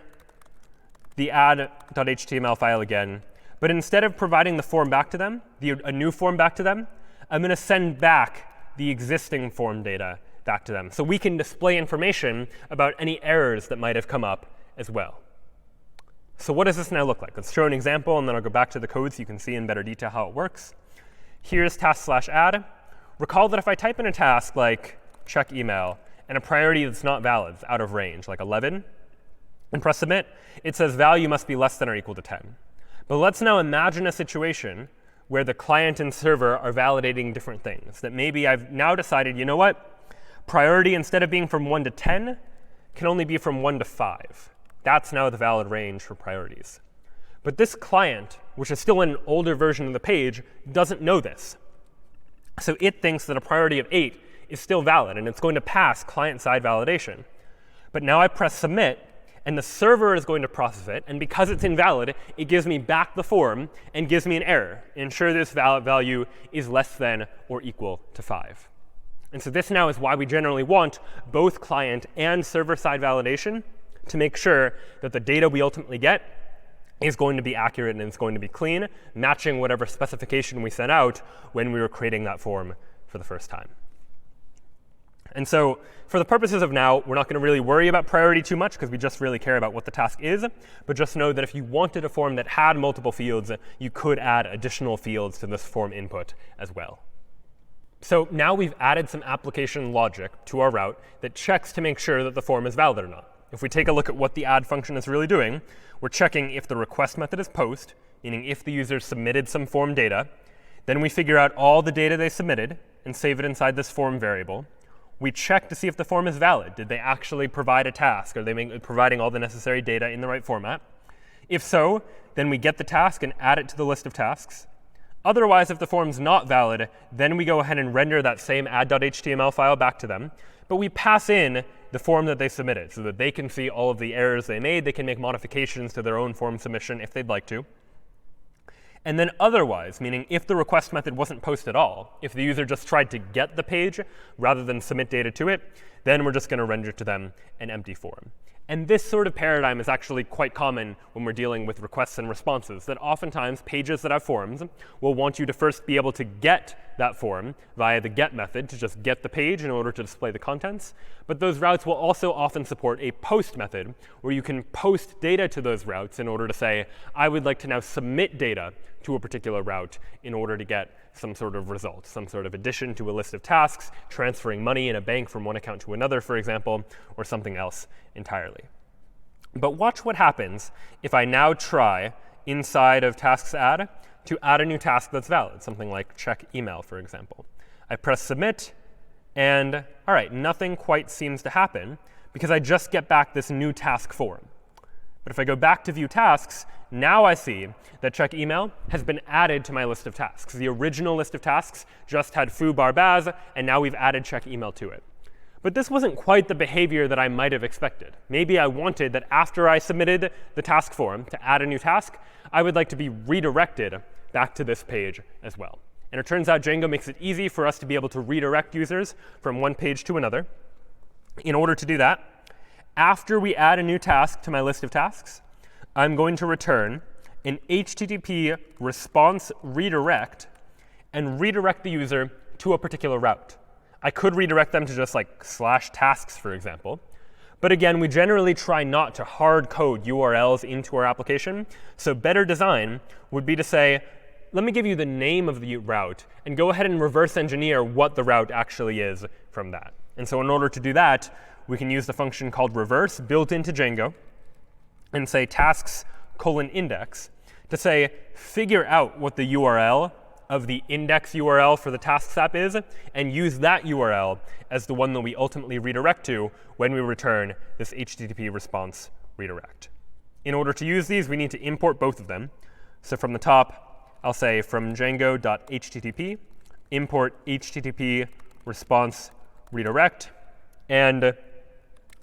the add.html file again. But instead of providing the form back to them, a new form back to them, I'm going to send back the existing form data back to them. So we can display information about any errors that might have come up as well. So what does this now look like? Let's show an example, and then I'll go back to the code so you can see in better detail how it works. Here's task/add. Recall that if I type in a task like check email and a priority that's not valid, it's out of range, like 11, and press submit, it says value must be less than or equal to 10. But let's now imagine a situation where the client and server are validating different things. That maybe I've now decided, you know what? Priority, instead of being from 1 to 10, can only be from 1 to 5. That's now the valid range for priorities. But this client, which is still an older version of the page, doesn't know this. So it thinks that a priority of 8 is still valid, and it's going to pass client-side validation. But now I press submit, and the server is going to process it. And because it's invalid, it gives me back the form and gives me an error. Ensure this value is less than or equal to 5. And so this now is why we generally want both client and server-side validation to make sure that the data we ultimately get is going to be accurate and it's going to be clean, matching whatever specification we sent out when we were creating that form for the first time. And so for the purposes of now, we're not going to really worry about priority too much because we just really care about what the task is. But just know that if you wanted a form that had multiple fields, you could add additional fields to this form input as well. So now we've added some application logic to our route that checks to make sure that the form is valid or not. If we take a look at what the add function is really doing, we're checking if the request method is post, meaning if the user submitted some form data. Then we figure out all the data they submitted and save it inside this form variable. We check to see if the form is valid. Did they actually provide a task? Are they providing all the necessary data in the right format? If so, then we get the task and add it to the list of tasks. Otherwise, if the form's not valid, then we go ahead and render that same add.html file back to them. But we pass in the form that they submitted so that they can see all of the errors they made. They can make modifications to their own form submission if they'd like to. And then otherwise, meaning if the request method wasn't post at all, if the user just tried to get the page rather than submit data to it, then we're just going to render to them an empty form. And this sort of paradigm is actually quite common when we're dealing with requests and responses, that oftentimes pages that have forms will want you to first be able to get that form via the get method to just get the page in order to display the contents. But those routes will also often support a post method where you can post data to those routes in order to say, I would like to now submit data to a particular route in order to get some sort of result, some sort of addition to a list of tasks, transferring money in a bank from one account to another, for example, or something else entirely. But watch what happens if I now try, inside of tasks add, to add a new task that's valid, something like check email, for example. I press submit, and all right, nothing quite seems to happen because I just get back this new task form. But if I go back to view tasks, now I see that check email has been added to my list of tasks. The original list of tasks just had foo bar baz, and now we've added check email to it. But this wasn't quite the behavior that I might have expected. Maybe I wanted that after I submitted the task form to add a new task, I would like to be redirected back to this page as well. And it turns out Django makes it easy for us to be able to redirect users from one page to another. In order to do that, after we add a new task to my list of tasks, I'm going to return an HTTP response redirect and redirect the user to a particular route. I could redirect them to just like /tasks, for example. But again, we generally try not to hard code URLs into our application. So better design would be to say, let me give you the name of the route and go ahead and reverse engineer what the route actually is from that. And so in order to do that, we can use the function called reverse built into Django and say tasks:\index to say, figure out what the URL of the index URL for the tasks app is, and use that URL as the one that we ultimately redirect to when we return this HTTP response redirect. In order to use these, we need to import both of them. So from the top, I'll say from django.http, import HTTP response redirect. And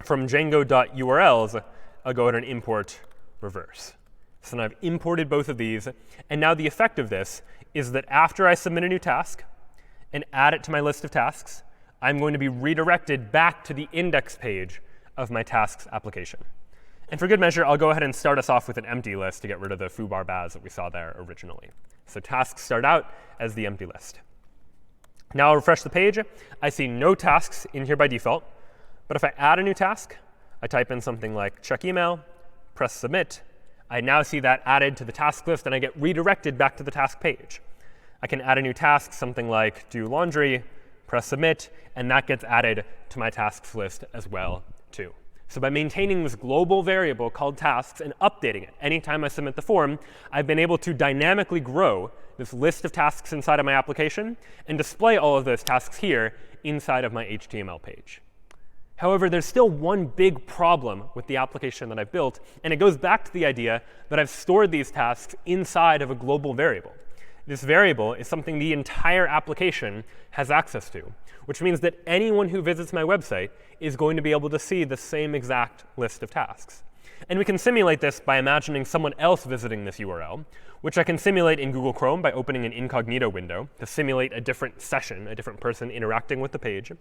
from django.urls, I'll go ahead and import reverse. So now I've imported both of these. And now the effect of this is that after I submit a new task and add it to my list of tasks, I'm going to be redirected back to the index page of my tasks application. And for good measure, I'll go ahead and start us off with an empty list to get rid of the foobar baz that we saw there originally. So tasks start out as the empty list. Now I'll refresh the page. I see no tasks in here by default. But if I add a new task, I type in something like check email, press submit. I now see that added to the task list, and I get redirected back to the task page. I can add a new task, something like do laundry, press submit, and that gets added to my tasks list as well, too. So by maintaining this global variable called tasks and updating it anytime I submit the form, I've been able to dynamically grow this list of tasks inside of my application and display all of those tasks here inside of my HTML page. However, there's still one big problem with the application that I've built, and it goes back to the idea that I've stored these tasks inside of a global variable. This variable is something the entire application has access to, which means that anyone who visits my website is going to be able to see the same exact list of tasks. And we can simulate this by imagining someone else visiting this URL, which I can simulate in Google Chrome by opening an incognito window to simulate a different session, a different person interacting with the page,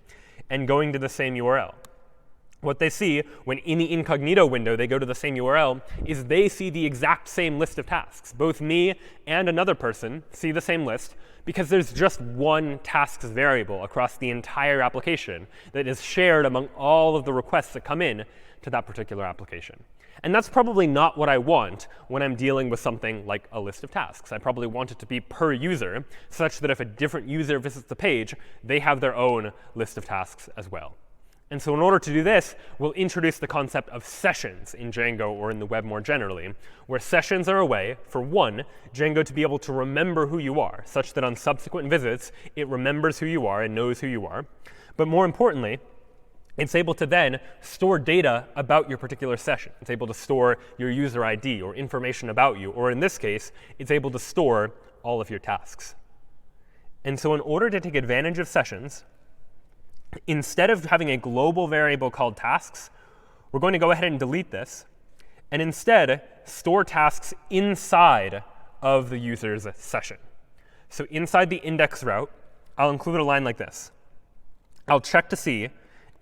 and going to the same URL. What they see when in the incognito window they go to the same URL is they see the exact same list of tasks. Both me and another person see the same list because there's just one tasks variable across the entire application that is shared among all of the requests that come in to that particular application. And that's probably not what I want when I'm dealing with something like a list of tasks. I probably want it to be per user, such that if a different user visits the page, they have their own list of tasks as well. And so in order to do this, we'll introduce the concept of sessions in Django or in the web more generally, where sessions are a way, for one, Django to be able to remember who you are, such that on subsequent visits, it remembers who you are and knows who you are. But more importantly, it's able to then store data about your particular session. It's able to store your user ID or information about you, or in this case, it's able to store all of your tasks. And so in order to take advantage of sessions, instead of having a global variable called tasks, we're going to go ahead and delete this, and instead store tasks inside of the user's session. So inside the index route, I'll include a line like this. I'll check to see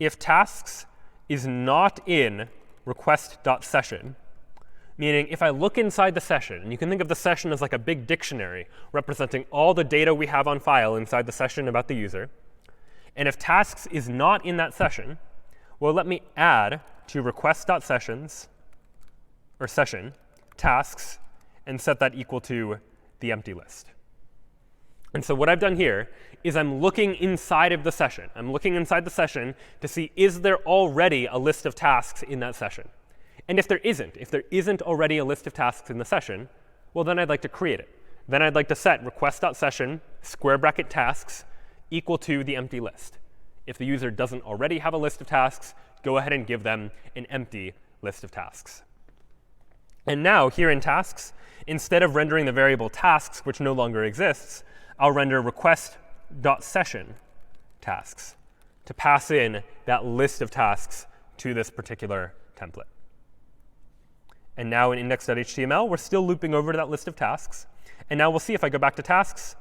if tasks is not in request.session, meaning if I look inside the session, and you can think of the session as like a big dictionary representing all the data we have on file inside the session about the user. And if tasks is not in that session, well, let me add to request.sessions, or session, tasks, and set that equal to the empty list. And so what I've done here is I'm looking inside of the session. I'm looking inside the session to see, is there already a list of tasks in that session? And if there isn't already a list of tasks in the session, well, then I'd like to create it. Then I'd like to set request.session, square bracket tasks, equal to the empty list. If the user doesn't already have a list of tasks, go ahead and give them an empty list of tasks. And now, here in tasks, instead of rendering the variable tasks, which no longer exists, I'll render request.session tasks to pass in that list of tasks to this particular template. And now in index.html, we're still looping over to that list of tasks. And now we'll see if I go back to tasks,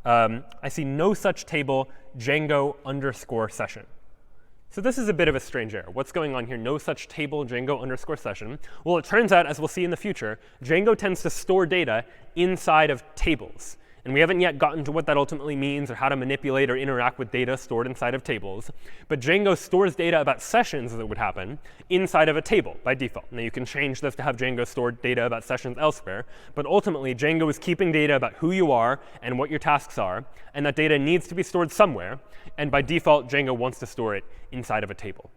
I see no such table Django_session. So this is a bit of a strange error. What's going on here? No such table Django_session. Well, it turns out, as we'll see in the future, Django tends to store data inside of tables. And we haven't yet gotten to what that ultimately means or how to manipulate or interact with data stored inside of tables. But Django stores data about sessions that would happen inside of a table by default. Now, you can change this to have Django store data about sessions elsewhere. But ultimately, Django is keeping data about who you are and what your tasks are. And that data needs to be stored somewhere. And by default, Django wants to store it inside of a table.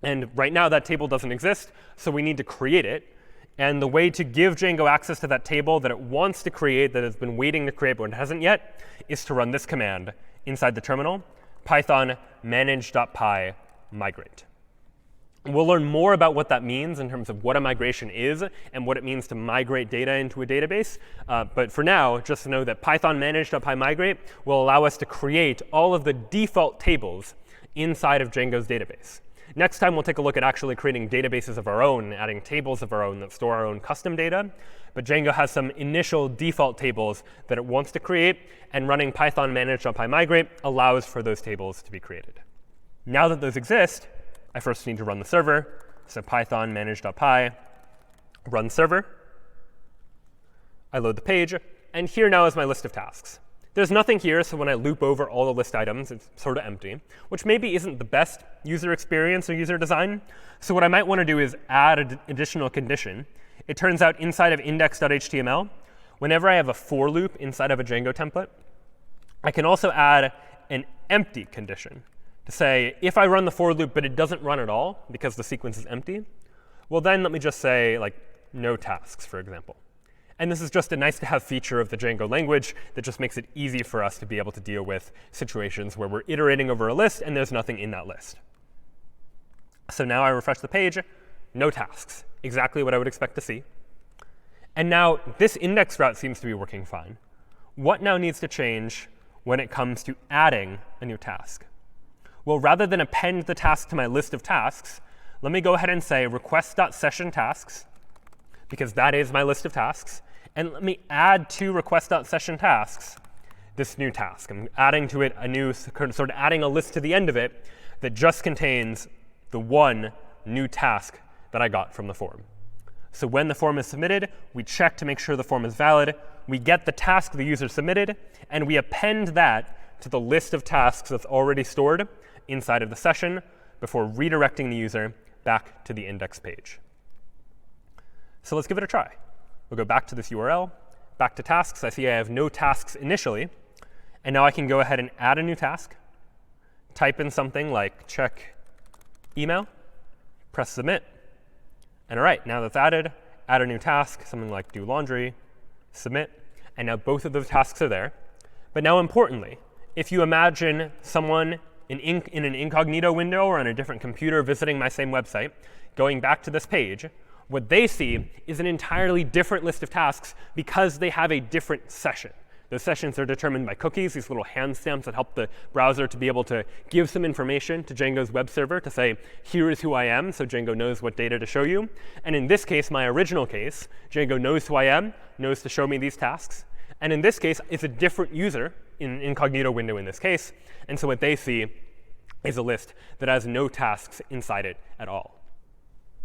And right now, that table doesn't exist. So we need to create it. And the way to give Django access to that table that it wants to create, that it's been waiting to create but it hasn't yet, is to run this command inside the terminal, python manage.py migrate. We'll learn more about what that means in terms of what a migration is and what it means to migrate data into a database. But for now, just know that python manage.py migrate will allow us to create all of the default tables inside of Django's database. Next time, we'll take a look at actually creating databases of our own, adding tables of our own that store our own custom data. But Django has some initial default tables that it wants to create, and running python manage.py migrate allows for those tables to be created. Now that those exist, I first need to run the server. So python manage.py run server. I load the page. And here now is my list of tasks. There's nothing here, so when I loop over all the list items, it's sort of empty, which maybe isn't the best user experience or user design. So what I might want to do is add an additional condition. It turns out inside of index.html, whenever I have a for loop inside of a Django template, I can also add an empty condition to say, if I run the for loop, but it doesn't run at all because the sequence is empty, well, then let me just say, like, no tasks, for example. And this is just a nice-to-have feature of the Django language that just makes it easy for us to be able to deal with situations where we're iterating over a list and there's nothing in that list. So now I refresh the page, no tasks, exactly what I would expect to see. And now this index route seems to be working fine. What now needs to change when it comes to adding a new task? Well, rather than append the task to my list of tasks, let me go ahead and say request.sessionTasks, because that is my list of tasks. And let me add to request.sessionTasks this new task. I'm adding to it a new, sort of adding a list to the end of it that just contains the one new task that I got from the form. So when the form is submitted, we check to make sure the form is valid. We get the task the user submitted, and we append that to the list of tasks that's already stored inside of the session before redirecting the user back to the index page. So let's give it a try. We'll go back to this URL, back to tasks. I see I have no tasks initially. And now I can go ahead and add a new task, type in something like check email, press submit. And all right, now that's added, add a new task, something like do laundry, submit. And now both of those tasks are there. But now importantly, if you imagine someone in an incognito window or on a different computer visiting my same website, going back to this page, what they see is an entirely different list of tasks because they have a different session. Those sessions are determined by cookies, these little hand stamps that help the browser to be able to give some information to Django's web server to say, here is who I am, so Django knows what data to show you. And in this case, my original case, Django knows who I am, knows to show me these tasks. And in this case, it's a different user in an incognito window in this case. And so what they see is a list that has no tasks inside it at all.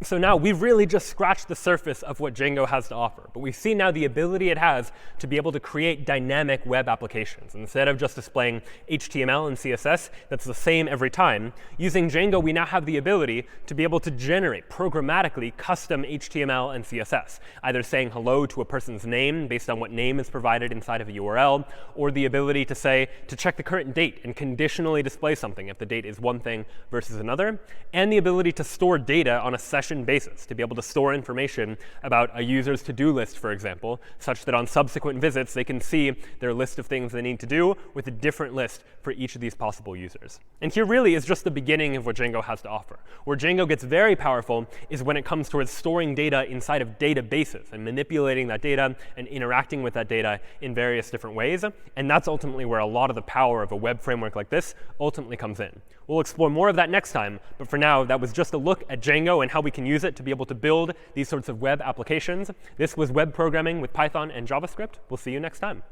So now we've really just scratched the surface of what Django has to offer. But we see now the ability it has to be able to create dynamic web applications. Instead of just displaying HTML and CSS that's the same every time, using Django, we now have the ability to be able to generate programmatically custom HTML and CSS, either saying hello to a person's name based on what name is provided inside of a URL, or the ability to say to check the current date and conditionally display something if the date is one thing versus another, and the ability to store data on a session basis, to be able to store information about a user's to-do list, for example, such that on subsequent visits they can see their list of things they need to do with a different list for each of these possible users. And here really is just the beginning of what Django has to offer. Where Django gets very powerful is when it comes towards storing data inside of databases and manipulating that data and interacting with that data in various different ways. And that's ultimately where a lot of the power of a web framework like this ultimately comes in. We'll explore more of that next time. But for now, that was just a look at Django and how we can use it to be able to build these sorts of web applications. This was web programming with Python and JavaScript. We'll see you next time.